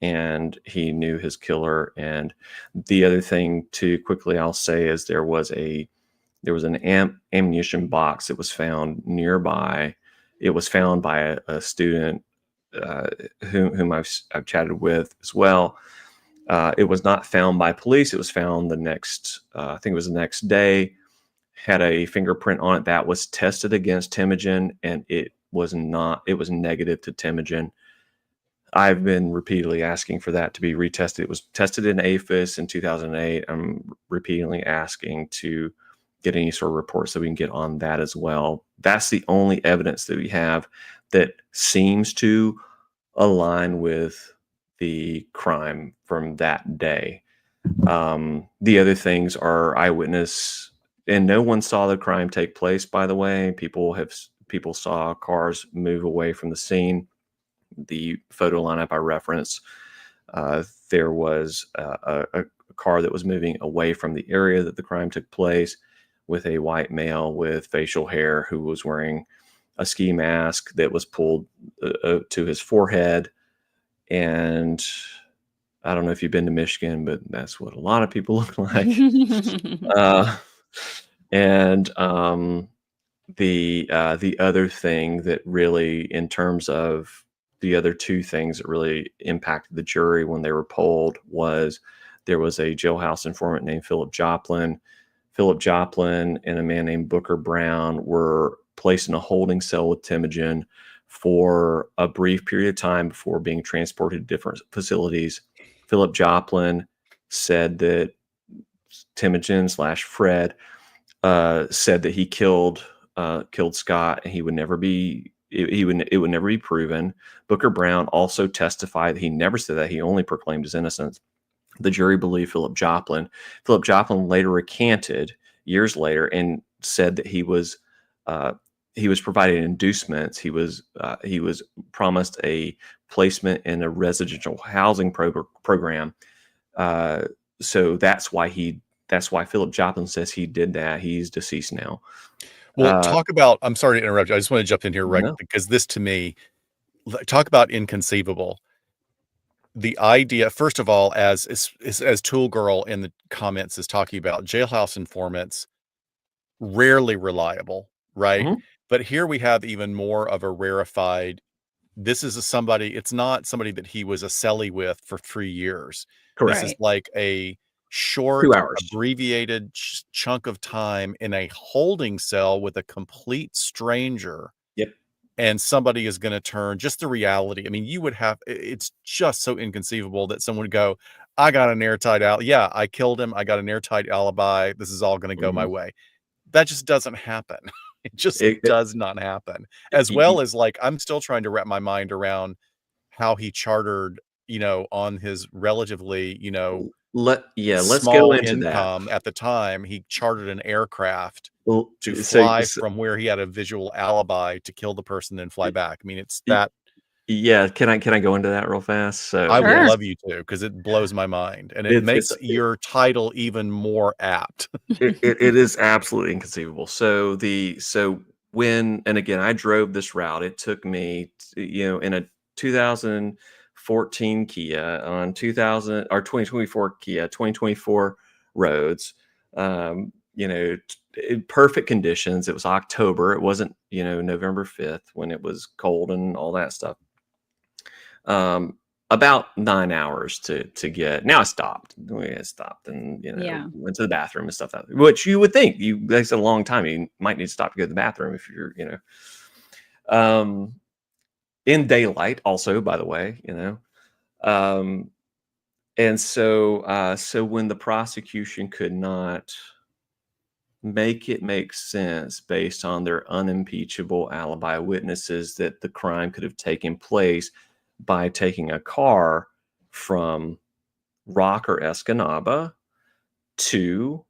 and he knew his killer. And the other thing too, quickly I'll say, is there was an ammunition box that was found nearby. It was found by a student whom I've chatted with as well. It was not found by police. It was found the next, I think it was the next day, had a fingerprint on it that was tested against Temujin, and it was negative to Temujin. I've been repeatedly asking for that to be retested. It was tested in APHIS in 2008. I'm repeatedly asking to get any sort of reports so we can get on that as well. That's the only evidence that we have that seems to align with the crime from that day. The other things are eyewitness, and no one saw the crime take place, by the way. People saw cars move away from the scene. The photo lineup I referenced, there was a car that was moving away from the area that the crime took place, with a white male with facial hair who was wearing a ski mask that was pulled to his forehead. And I don't know if you've been to Michigan, but that's what a lot of people look like. The other thing that really, in terms of the other two things that really impacted the jury when they were polled, was there was a jailhouse informant named Philip Joplin. Philip Joplin and a man named Booker Brown were placed in a holding cell with Temujin for a brief period of time before being transported to different facilities. Philip Joplin said that Temujin/Fred said that he killed Scott, and it would never be proven. Booker Brown also testified that he never said that. He only proclaimed his innocence. The jury believed Philip Joplin. Philip Joplin later recanted years later and said that he was provided inducements. He was promised a placement in a residential housing program. So that's why Philip Joplin says he did that. He's deceased now. Well, I'm sorry to interrupt you. I just want to jump in here, right? No. Because this, to me, talk about inconceivable. The idea, first of all, as Tool Girl in the comments is talking about, jailhouse informants, rarely reliable, right? Mhm. But here we have even more of a rarefied, it's not somebody that he was a cellie with for 3 years. This is Correct. Right. like a 2 short, hours. abbreviated chunk of time in a holding cell with a complete stranger. Yep. And somebody is going to turn, just the reality. I mean, it's just so inconceivable that someone would go, I got an airtight alibi. Yeah, I killed him. I got an airtight alibi. This is all going to go my Mhm. way. That just doesn't happen. It just It- does not happen. As y- well as, like, I'm still trying to wrap my mind around how he chartered, on his relatively, let's go small into that. income at the time. He chartered an aircraft Well, to so, fly from where he had a visual alibi to kill the person, then fly back. I mean, it's y- that. yeah, can I go into that real fast? So I would Sure. love you to, because it blows my mind, and it it's makes your title even more apt. it is absolutely inconceivable. When, and again, I drove this route. It took me, in a 2014 Kia on 2024 Kia, 2024 roads. Perfect conditions. It was October. It wasn't, November 5th when it was cold and all that stuff. about 9 hours to get. Now I stopped. I stopped and Yeah. went to the bathroom and stuff. Which you would think that's a long time. You might need to stop to go to the bathroom if you're in daylight. Also, by the way, and so when the prosecution could not make it make sense based on their unimpeachable alibi witnesses that the crime could have taken place by taking a car from Rock or Escanaba to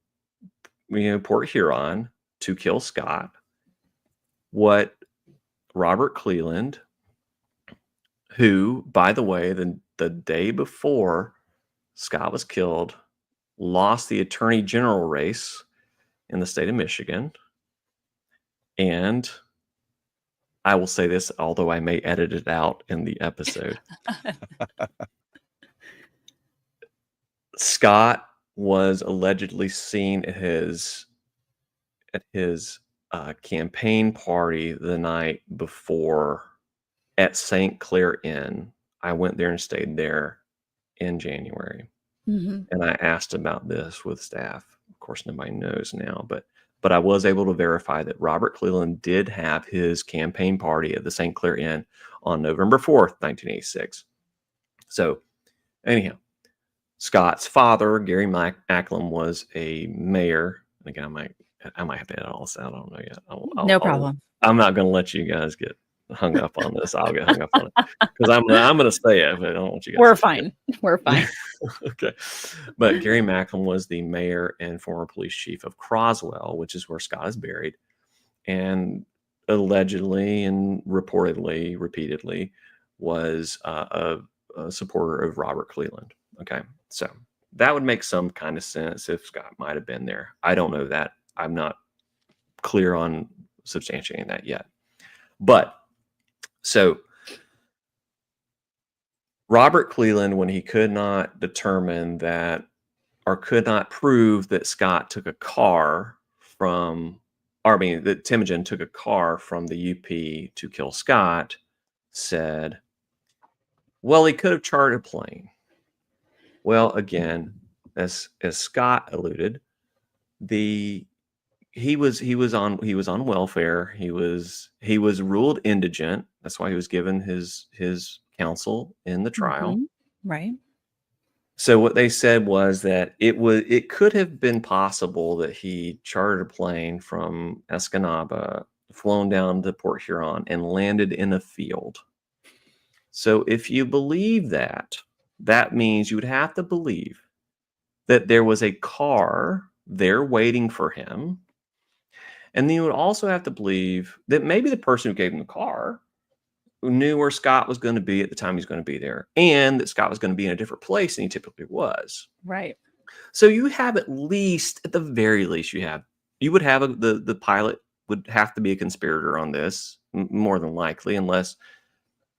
Port Huron to kill Scott. What Robert Cleland, who, by the way, the day before Scott was killed, lost the attorney general race in the state of Michigan. And I will say this, although I may edit it out in the episode. Scott was allegedly seen at his campaign party the night before at St. Clair Inn. I went there and stayed there in January. Mm-hmm. And I asked about this with staff. Of course, nobody knows now, but I was able to verify that Robert Cleland did have his campaign party at the St. Clair Inn on November 4th, 1986. So anyhow, Scott's father, Gary Macklem, was a mayor. Again, I might have to edit all this out. I don't know yet. No problem. I'm not going to let you guys get hung up on this. I'll get hung up on it because I'm going to say it, but I don't want you guys. We're fine. We're fine. Okay. But Gary Macklem was the mayor and former police chief of Croswell, which is where Scott is buried, and allegedly and reportedly, repeatedly, was a supporter of Robert Cleland. Okay. So that would make some kind of sense if Scott might have been there. I don't know that. I'm not clear on substantiating that yet. But so Robert Cleland, when he could not determine that or could not prove that Scott took a car from, or I mean, that Temujin took a car from the UP to kill Scott, said, well, he could have chartered a plane. Well, again, as Scott alluded, he was on welfare. He was ruled indigent. That's why he was given his counsel in the trial. Mm-hmm. Right. So what they said was that it could have been possible that he chartered a plane from Escanaba, flown down to Port Huron, and landed in a field. So if you believe that, that means you would have to believe that there was a car there waiting for him. And then you would also have to believe that maybe the person who gave him the car knew where Scott was going to be at the time he's going to be there, and that Scott was going to be in a different place than he typically was. Right. So you have at the very least, you would have the pilot would have to be a conspirator on this, more than likely, unless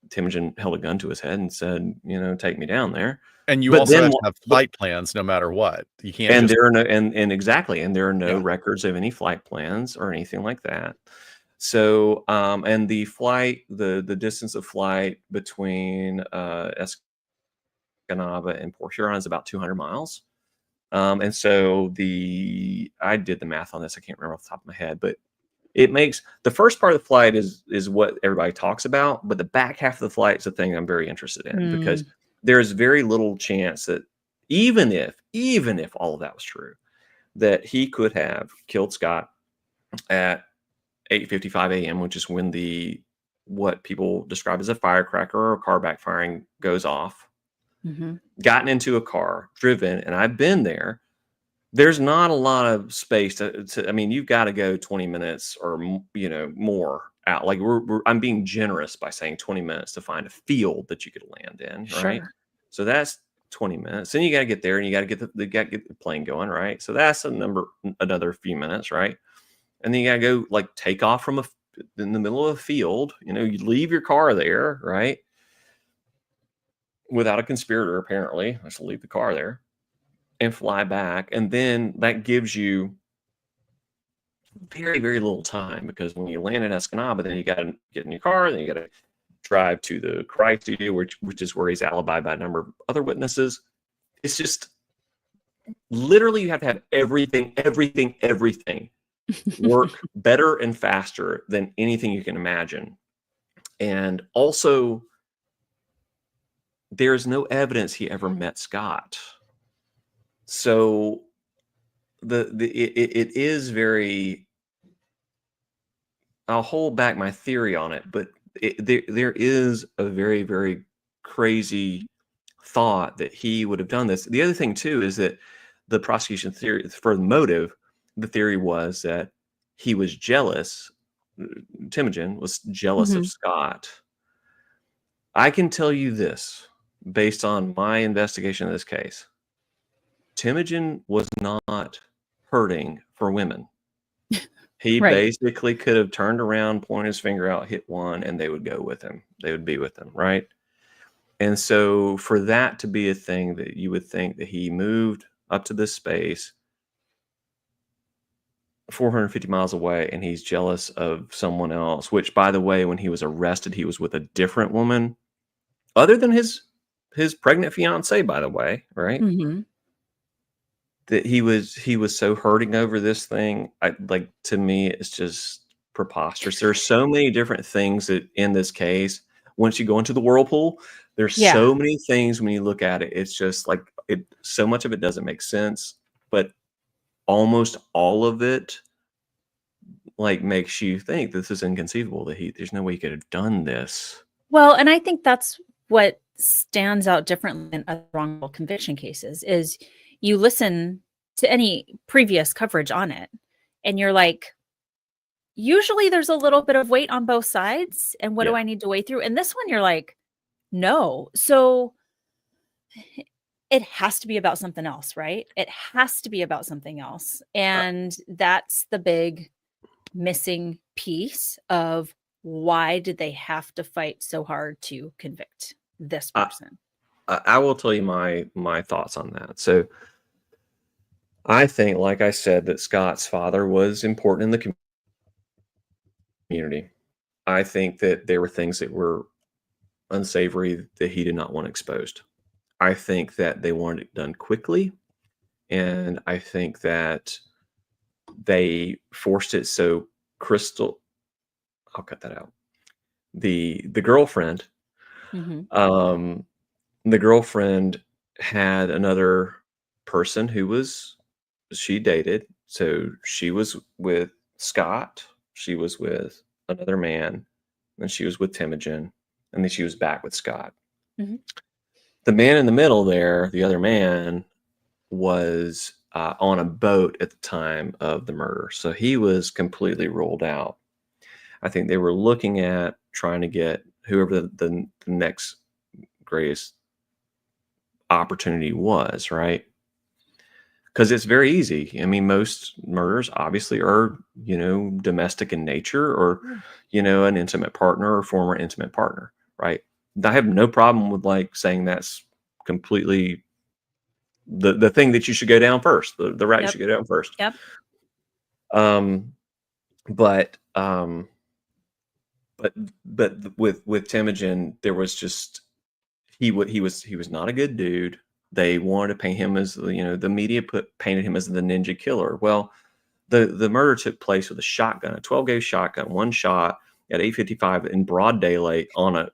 Temujin held a gun to his head and said, take me down there. And you also have to have flight plans no matter what. You can't. And there are no, and exactly, and there are no records of any flight plans or anything like that. So, and the flight, the distance of flight between Escanaba and Port Huron is about 200 miles. And so I did the math on this. I can't remember off the top of my head, but it makes the first part of the flight is what everybody talks about, but the back half of the flight is the thing I'm very interested in, because there's very little chance that even if all of that was true, that he could have killed Scott at 8:55 a.m., which is when what people describe as a firecracker or a car backfiring goes off, gotten into a car, driven, and I've been there. There's not a lot of space I mean, you've got to go 20 minutes or, more out. Like I'm being generous by saying 20 minutes to find a field that you could land in. Right. Sure. So that's 20 minutes. Then you got to get there and you got to get the plane going. Right. So that's another few minutes. Right. And then you got to go take off in the middle of a field, you leave your car there. Right. Without a conspirator, apparently. I just leave the car there and fly back. And then that gives you very, very little time, because when you land in Escanaba, then you got to get in your car, then you got to drive to the karate studio, which is where he's alibied by a number of other witnesses. It's just literally you have to have everything work better and faster than anything you can imagine. And also, there's no evidence he ever met Scott. So it is very, I'll hold back my theory on it, but there is a very, very crazy thought that he would have done this. The other thing too is that the prosecution theory for the motive, the theory was that he was jealous. Temujin was jealous of Scott. I can tell you this, based on my investigation of this case, Temujin was not hurting for women. He Right. basically could have turned around, pointed his finger out, hit one, and they would go with him. They would be with him, right? And so for that to be a thing that you would think that he moved up to this space 450 miles away and he's jealous of someone else, which, by the way, when he was arrested, he was with a different woman other than his pregnant fiance, by the way, right? That he was so hurting over this thing. To me, it's just preposterous. There's so many different things that in this case, once you go into the whirlpool, there's so many things when you look at it. It's just like so much of it doesn't make sense, but almost all of it makes you think this is inconceivable, that there's no way he could have done this. Well, and I think that's what stands out differently than other wrongful conviction cases is you listen to any previous coverage on it and you're like, usually there's a little bit of weight on both sides. And what do I need to weigh through? And this one, you're like, no. So it has to be about something else, right? It has to be about something else. And that's the big missing piece of why did they have to fight so hard to convict this person? I will tell you my thoughts on that. So I think, like I said, that Scott's father was important in the community. I think that there were things that were unsavory that he did not want exposed. I think that they wanted it done quickly. And I think that they forced it so crystal. I'll cut that out. The girlfriend, the girlfriend had another person who she dated. So she was with Scott, she was with another man, and she was with Temujin, and then she was back with Scott. The man in the middle there, the other man, was on a boat at the time of the murder. So he was completely ruled out. I think they were looking at trying to get whoever the next greatest opportunity was, right? Because it's very easy. I mean, most murders obviously are, domestic in nature or, an intimate partner or former intimate partner, right? I have no problem with saying that's completely the thing that you should go down first, the route you should go down first. Yep. But with Temujin, there was just he was not a good dude. They wanted to paint him as the media painted him as the ninja killer. Well, the murder took place with a shotgun, a 12-gauge shotgun, one shot at 8:55 in broad daylight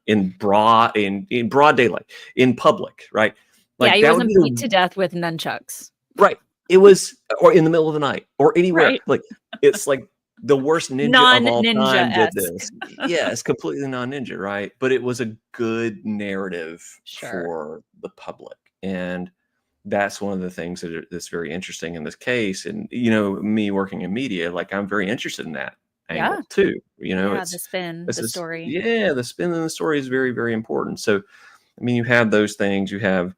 in broad daylight in public, right? He wasn't beat to death with nunchucks. Right. It was, or in the middle of the night, or anywhere. Right. It's like the worst ninja of all time did this. Yeah, it's completely non-ninja, right? But it was a good narrative for the public. And that's one of the things that's very interesting in this case. And, me working in media, I'm very interested in that angle too. It's the spin, the story. Yeah, the spin in the story is very, very important. So, I mean, you have those things. You have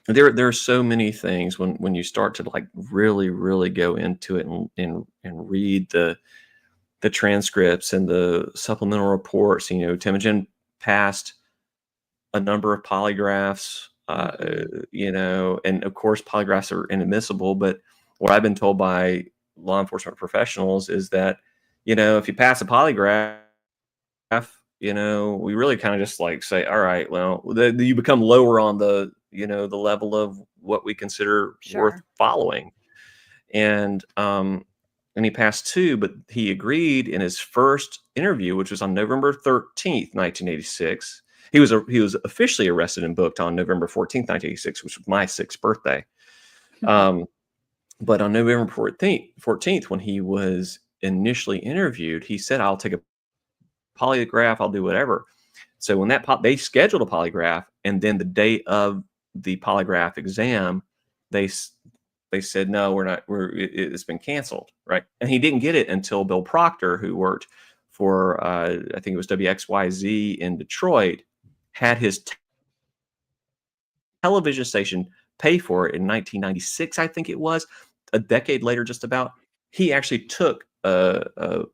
there are so many things when you start to really, really go into it and read the transcripts and the supplemental reports. Temujin passed a number of polygraphs, and of course polygraphs are inadmissible. But what I've been told by law enforcement professionals is that, if you pass a polygraph, we really kind of just like say, all right, well, you become lower on the, the level of what we consider worth Sure. following. And he passed too, but he agreed in his first interview, which was on November 13th, 1986. He was officially arrested and booked on November 14th, 1986, which was my 6th birthday. But on November 14th, when he was initially interviewed, he said, I'll take a polygraph, I'll do whatever. So when they scheduled a polygraph, and then the day of the polygraph exam, they said, no, we're not, it's been canceled. Right. And he didn't get it until Bill Proctor, who worked for, I think it was WXYZ in Detroit, had his television station pay for it in 1996, I think it was, a decade later, just about. He actually took a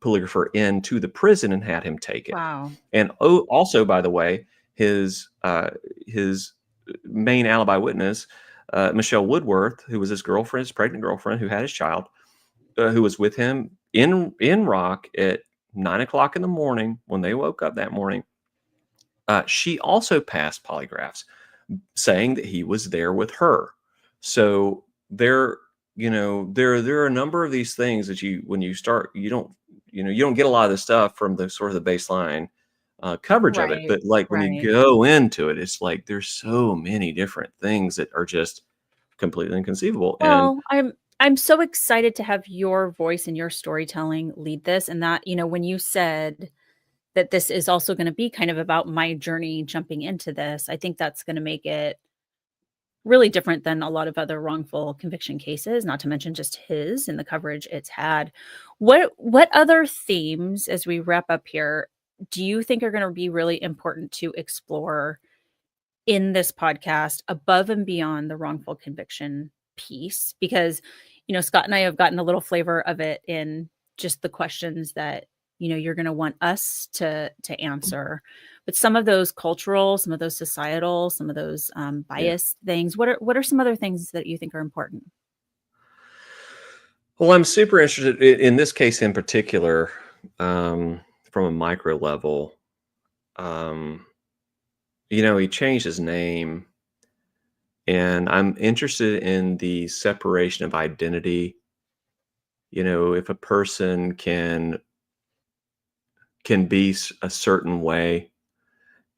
polygrapher into the prison and had him take it. Wow. And also, by the way, his main alibi witness, Michelle Woodworth, who was his girlfriend, his pregnant girlfriend, who had his child, who was with him in Rock at 9 o'clock in the morning when they woke up that morning. She also passed polygraphs, saying that he was there with her. So there are a number of these things that when you start, you don't get a lot of this stuff from the sort of the baseline coverage of it. Right. But like when you Right. go into it, it's like there's so many different things that are just completely inconceivable. And Well, I'm so excited to have your voice and your storytelling lead this, and that, when you said that this is also gonna be kind of about my journey jumping into this, I think that's gonna make it really different than a lot of other wrongful conviction cases, not to mention just his and the coverage it's had. What other themes, as we wrap up here, do you think are gonna be really important to explore in this podcast above and beyond the wrongful conviction piece? Because, Scott and I have gotten a little flavor of it in just the questions that, you're going to want us to answer. But some of those cultural, some of those societal, some of those yeah. biased things, what are some other things that you think are important? Well, I'm super interested in this case in particular, from a micro level. He changed his name, and I'm interested in the separation of identity. If a person can be a certain way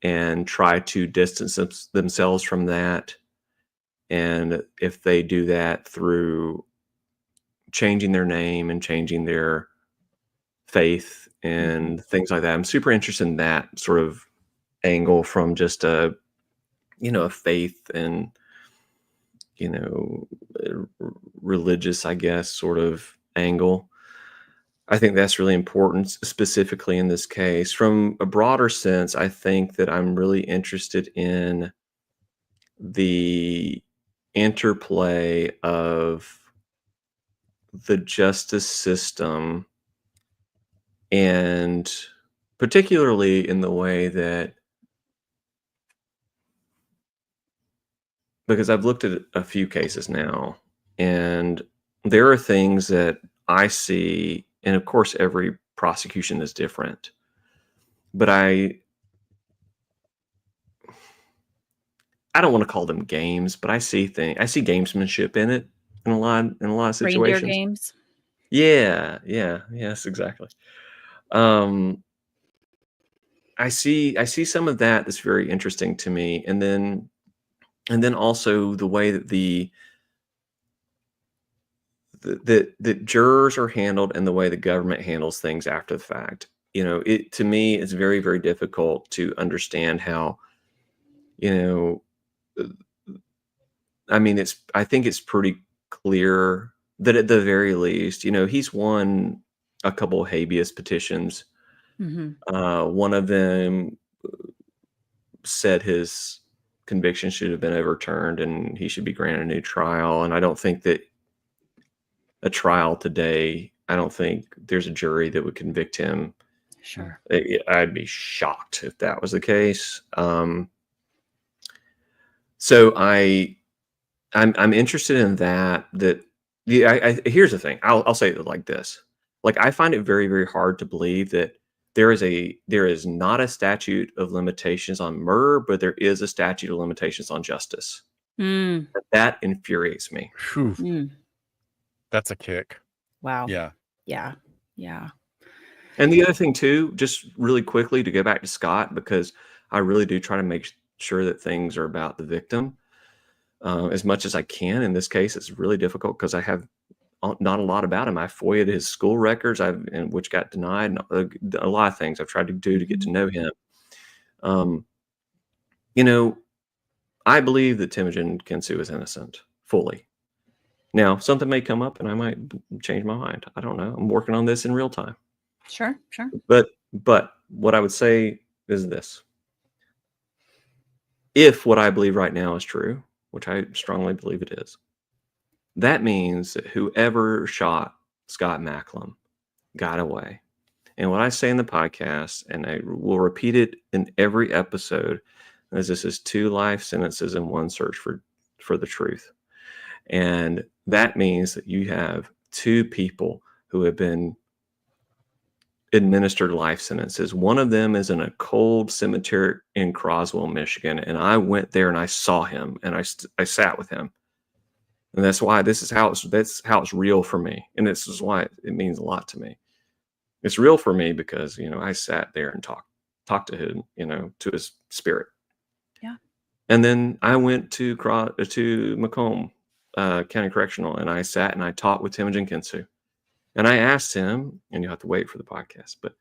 and try to distance themselves from that, and if they do that through changing their name and changing their faith Mhm. and things like that. I'm super interested in that sort of angle from just a faith and, you know, religious, I guess, sort of angle. I think that's really important, specifically in this case. From a broader sense, I think that I'm really interested in the interplay of the justice system, and particularly in the way that, because I've looked at a few cases now, and there are things that I see, and of course, every prosecution is different, but I don't want to call them games, but I see gamesmanship in it in a lot of Reindeer situations. games. Yeah, yeah, yes, exactly. Um, I see some of that that's very interesting to me, and then also the way that that jurors are handled and the way the government handles things after the fact. It to me it's very, very difficult to understand how, you know, uh, I think it's pretty clear that at the very least, he's won a couple habeas petitions. Mhm. One of them said his conviction should have been overturned and he should be granted a new trial. And I don't think that a trial today, I don't think there's a jury that would convict him. Sure. I'd be shocked if that was the case. So I'm interested in that. Yeah. Here's the thing. I'll say it like this. Like I find it very, very hard to believe that there is not a statute of limitations on murder, but there is a statute of limitations on justice. Mm, That infuriates me. Whew, mm. that's a kick. Wow. Yeah. Yeah. Yeah. And the other thing too, just really quickly to go back to Scott, because I really do try to make sure that things are about the victim as much as I can. In this case, it's really difficult because I have not a lot about him. I FOIA'd his school records, which got denied. A lot of things I've tried to do to get to know him. You know, I believe that Temujin Kensu is innocent fully. Now, something may come up and I might change my mind. I don't know. I'm working on this in real time. Sure. Sure. But what I would say is this. If what I believe right now is true, which I strongly believe it is, that means that whoever shot Scott Macklem got away. And what I say in the podcast, and I will repeat it in every episode, is this is 2 life sentences and 1 search for the truth. And that means that you have 2 people who have been administered life sentences. One of them is in a cold cemetery in Croswell, Michigan, and I went there and I saw him and I sat with him. And that's why that's how it's real for me. And this is why it means a lot to me. It's real for me because, I sat there and talked to him, to his spirit. Yeah. And then I went to Macomb County Correctional, and I sat and I talked with Temujin Kensu. And I asked him, and you'll have to wait for the podcast, but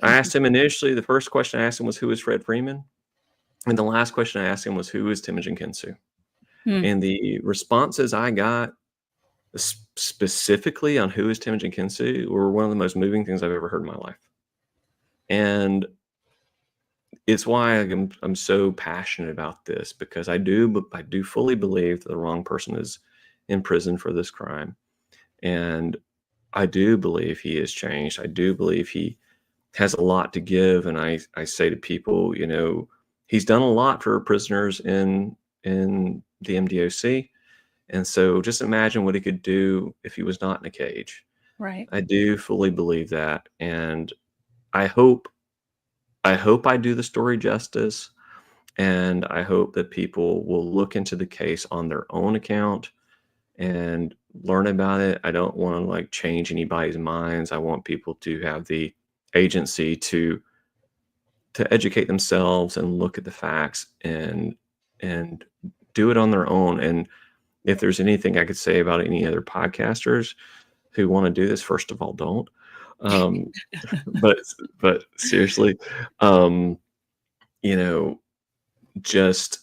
I asked him initially, the first question I asked him was, who is Fred Freeman? And the last question I asked him was, who is Temujin Kensu? And the responses I got specifically on who is Temujin Kensu were one of the most moving things I've ever heard in my life. And it's why I'm so passionate about this, because I do fully believe that the wrong person is in prison for this crime. And I do believe he has changed. I do believe he has a lot to give. And I say to people, he's done a lot for prisoners in the MDOC. And so just imagine what he could do if he was not in a cage. Right. I do fully believe that. And I hope I do the story justice. And I hope that people will look into the case on their own account and learn about it. I don't want to change anybody's minds. I want people to have the agency to educate themselves and look at the facts and do it on their own. And if there's anything I could say about any other podcasters who want to do this, first of all, don't. But seriously, just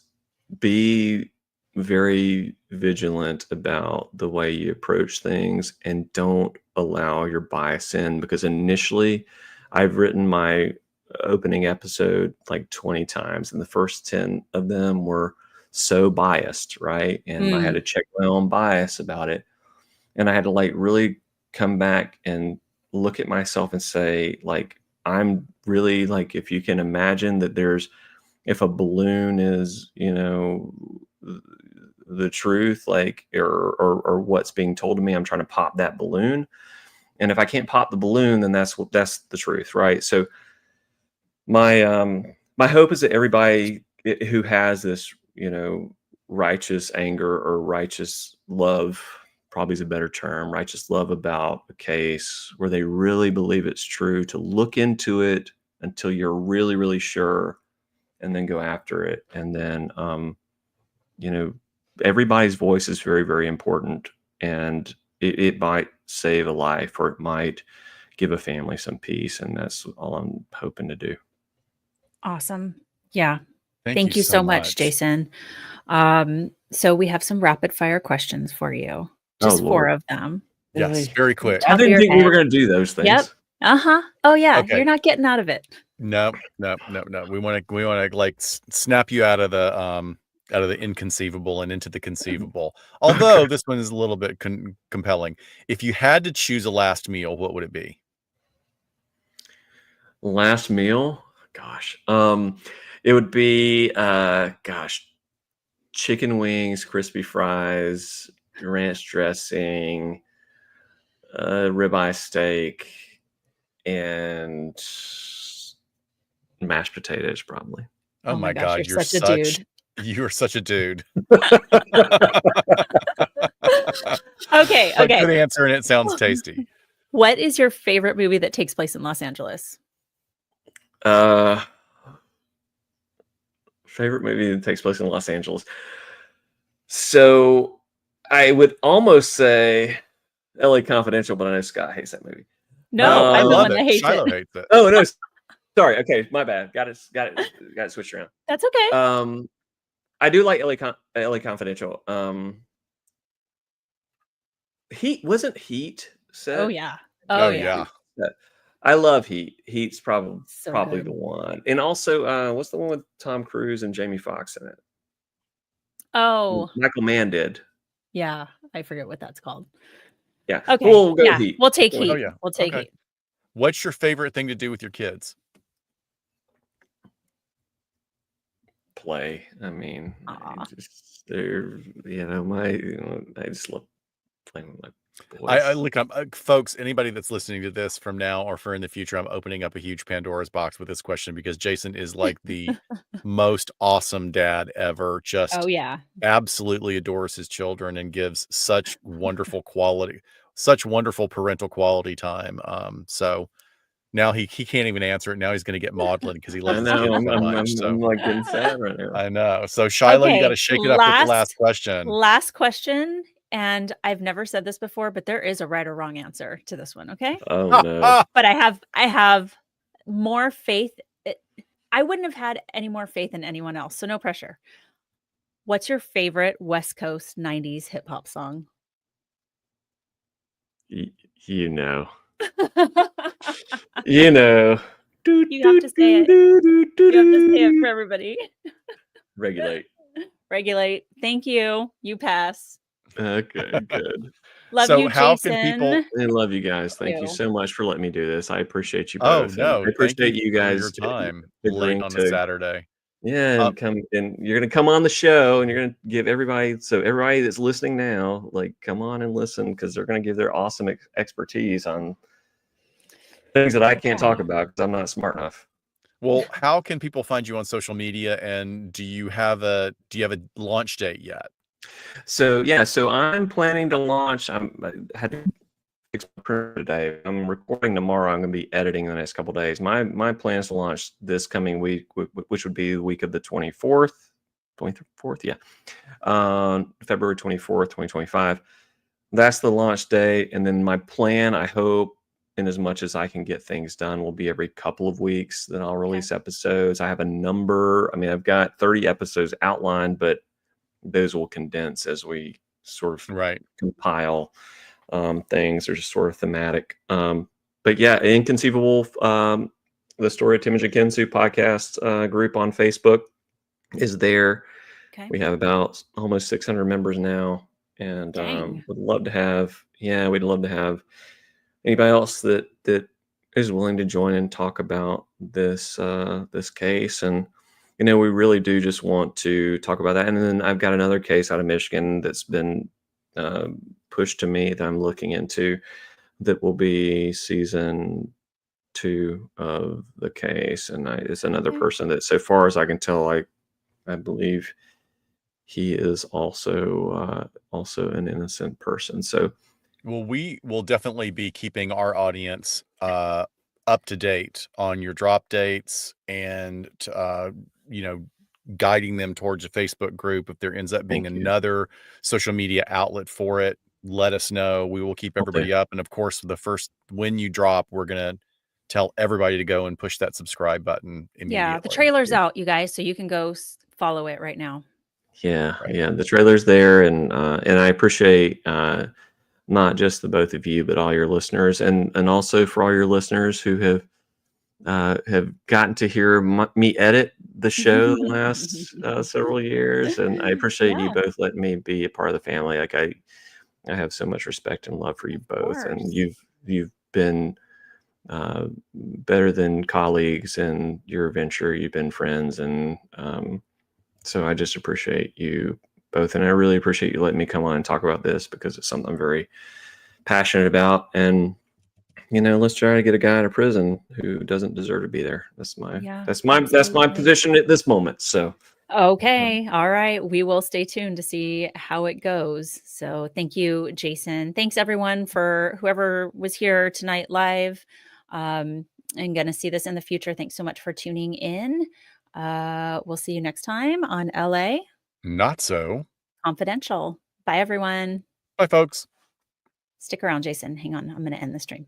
be very vigilant about the way you approach things and don't allow your bias in, because initially I've written my opening episode 20 times and the first 10 of them were so biased, right? And I had to check my own bias about it. And I had to really come back and look at myself and say, I'm really if you can imagine that if a balloon is, the truth, or what's being told to me, I'm trying to pop that balloon. And if I can't pop the balloon, then that's the truth, right? So my hope is that everybody who has this, righteous anger or righteous love, probably is a better term, righteous love about a case where they really believe it's true, to look into it until you're really, really sure, and then go after it. And then, everybody's voice is very, very important, and it might save a life, or it might give a family some peace. And that's all I'm hoping to do. Awesome. Yeah. Thank you so much, Jason. So we have some rapid fire questions for you. Just 4 of them. Yes, very quick. I didn't think we were going to do those things. Yep. Oh yeah. Okay. You're not getting out of it. No. We want to snap you out of the inconceivable and into the conceivable. Although this one is a little bit compelling. If you had to choose a last meal, what would it be? Last meal? Gosh. It would be chicken wings, crispy fries, ranch dressing, ribeye steak, and mashed potatoes, probably. Oh my gosh, God, you're such a dude. you are such a dude. Okay, But okay. good answer, and it sounds tasty. What is your favorite movie that takes place in Los Angeles? Favorite movie that takes place in Los Angeles. So I would almost say LA Confidential, but I know Scott hates that movie. No, I I'm the love one it. that hates Shiloh it. hates it. Oh no, sorry. Okay, my bad. Got it switched around. That's okay. I do like LA Confidential. Heat set? Oh yeah. Oh, Oh yeah. yeah. I love Heat. Heat's So probably good. the one. And also, what's the one with Tom Cruise and Jamie Foxx in it? Oh Michael Mann did. yeah. I forget what that's called. Yeah. Okay. We'll go Yeah. Heat. We'll take Go with Heat. Oh, yeah. We'll take Okay. Heat. What's your favorite thing to do with your kids? Play. I mean, Aw. I just love playing with my I boys. look up, folks, anybody that's listening to this from now or for in the future, I'm opening up a huge Pandora's box with this question because Jason is like the most awesome dad ever. Oh Just yeah. absolutely adores his children and gives such wonderful parental quality time. So now he can't even answer it. Now he's going to get maudlin because he I loves his know. kids I'm, so I'm, much. I'm, So I'm like getting sad right now. I know. So Shiloh, you got to Okay. shake it up with the last question. Last question. And I've never said this before, but there is a right or wrong answer to this one. Okay. Oh no. But I have more faith. I wouldn't have had any more faith in anyone else. So no pressure. What's your favorite West Coast 90s hip hop song? You know. You know. You have to say it. You have to say it for everybody. Regulate. Regulate. Thank you. You pass. Okay, good. Love So you, how Jason. can people? I love you guys. Thank you You. so much for letting me do this. I appreciate you Oh both. And no, I thank appreciate you for your guys time late agreeing on a to Saturday. and come and you're gonna come on the show and you're gonna give everybody that's listening now, like come on and listen because they're gonna give their awesome expertise on things that I can't talk about because I'm not smart enough. Well, how can people find you on social media, and do you have a launch date yet? So I'm planning to launch. I had to fix my printer today. I'm recording tomorrow. I'm going to be editing the next couple of days. My plan is to launch this coming week, which would be the week of the 24th, yeah, February 24th, 2025. That's the launch date, and then my plan, I hope, in as much as I can get things done, will be every couple of weeks that I'll release episodes. I have a number. I mean, I've got 30 episodes outlined, but those will condense as we sort of compile things. They're just sort of thematic. But yeah, Inconceivable, the Story of Temujin Kensu podcast group on Facebook is there. Okay. We have about almost 600 members now, and would love to have. Yeah, we'd love to have anybody else that is willing to join and talk about this this case. And we really do just want to talk about that. And then I've got another case out of Michigan that's been pushed to me that I'm looking into that will be season 2 of the case. And it's another person that, so far as I can tell, I believe he is also an innocent person. So, well, we will definitely be keeping our audience up to date on your drop dates and guiding them towards a Facebook group. If there ends up being another social media outlet for it, let us know. We will keep everybody up. And of course, when you drop, we're gonna tell everybody to go and push that subscribe button immediately. Yeah, the trailer's out, you guys, so you can go follow it right now. Yeah, the trailer's there, and I appreciate not just the both of you, but all your listeners, and also for all your listeners who have gotten to hear me edit the show the last several years, and I appreciate you both letting me be a part of the family. Like I have so much respect and love for you both, and you've been better than colleagues in your venture. You've been friends, and so I just appreciate you both, and I really appreciate you letting me come on and talk about this because it's something I'm very passionate about. And let's try to get a guy out of prison who doesn't deserve to be there. That's Yeah, my absolutely. position at this moment. So Okay. All right. We will stay tuned to see how it goes. So thank you, Jason. Thanks everyone for whoever was here tonight live and going to see this in the future. Thanks so much for tuning in. We'll see you next time on LA Not so. Confidential. Bye, everyone. Bye, folks. Stick around, Jason. Hang on. I'm going to end the stream.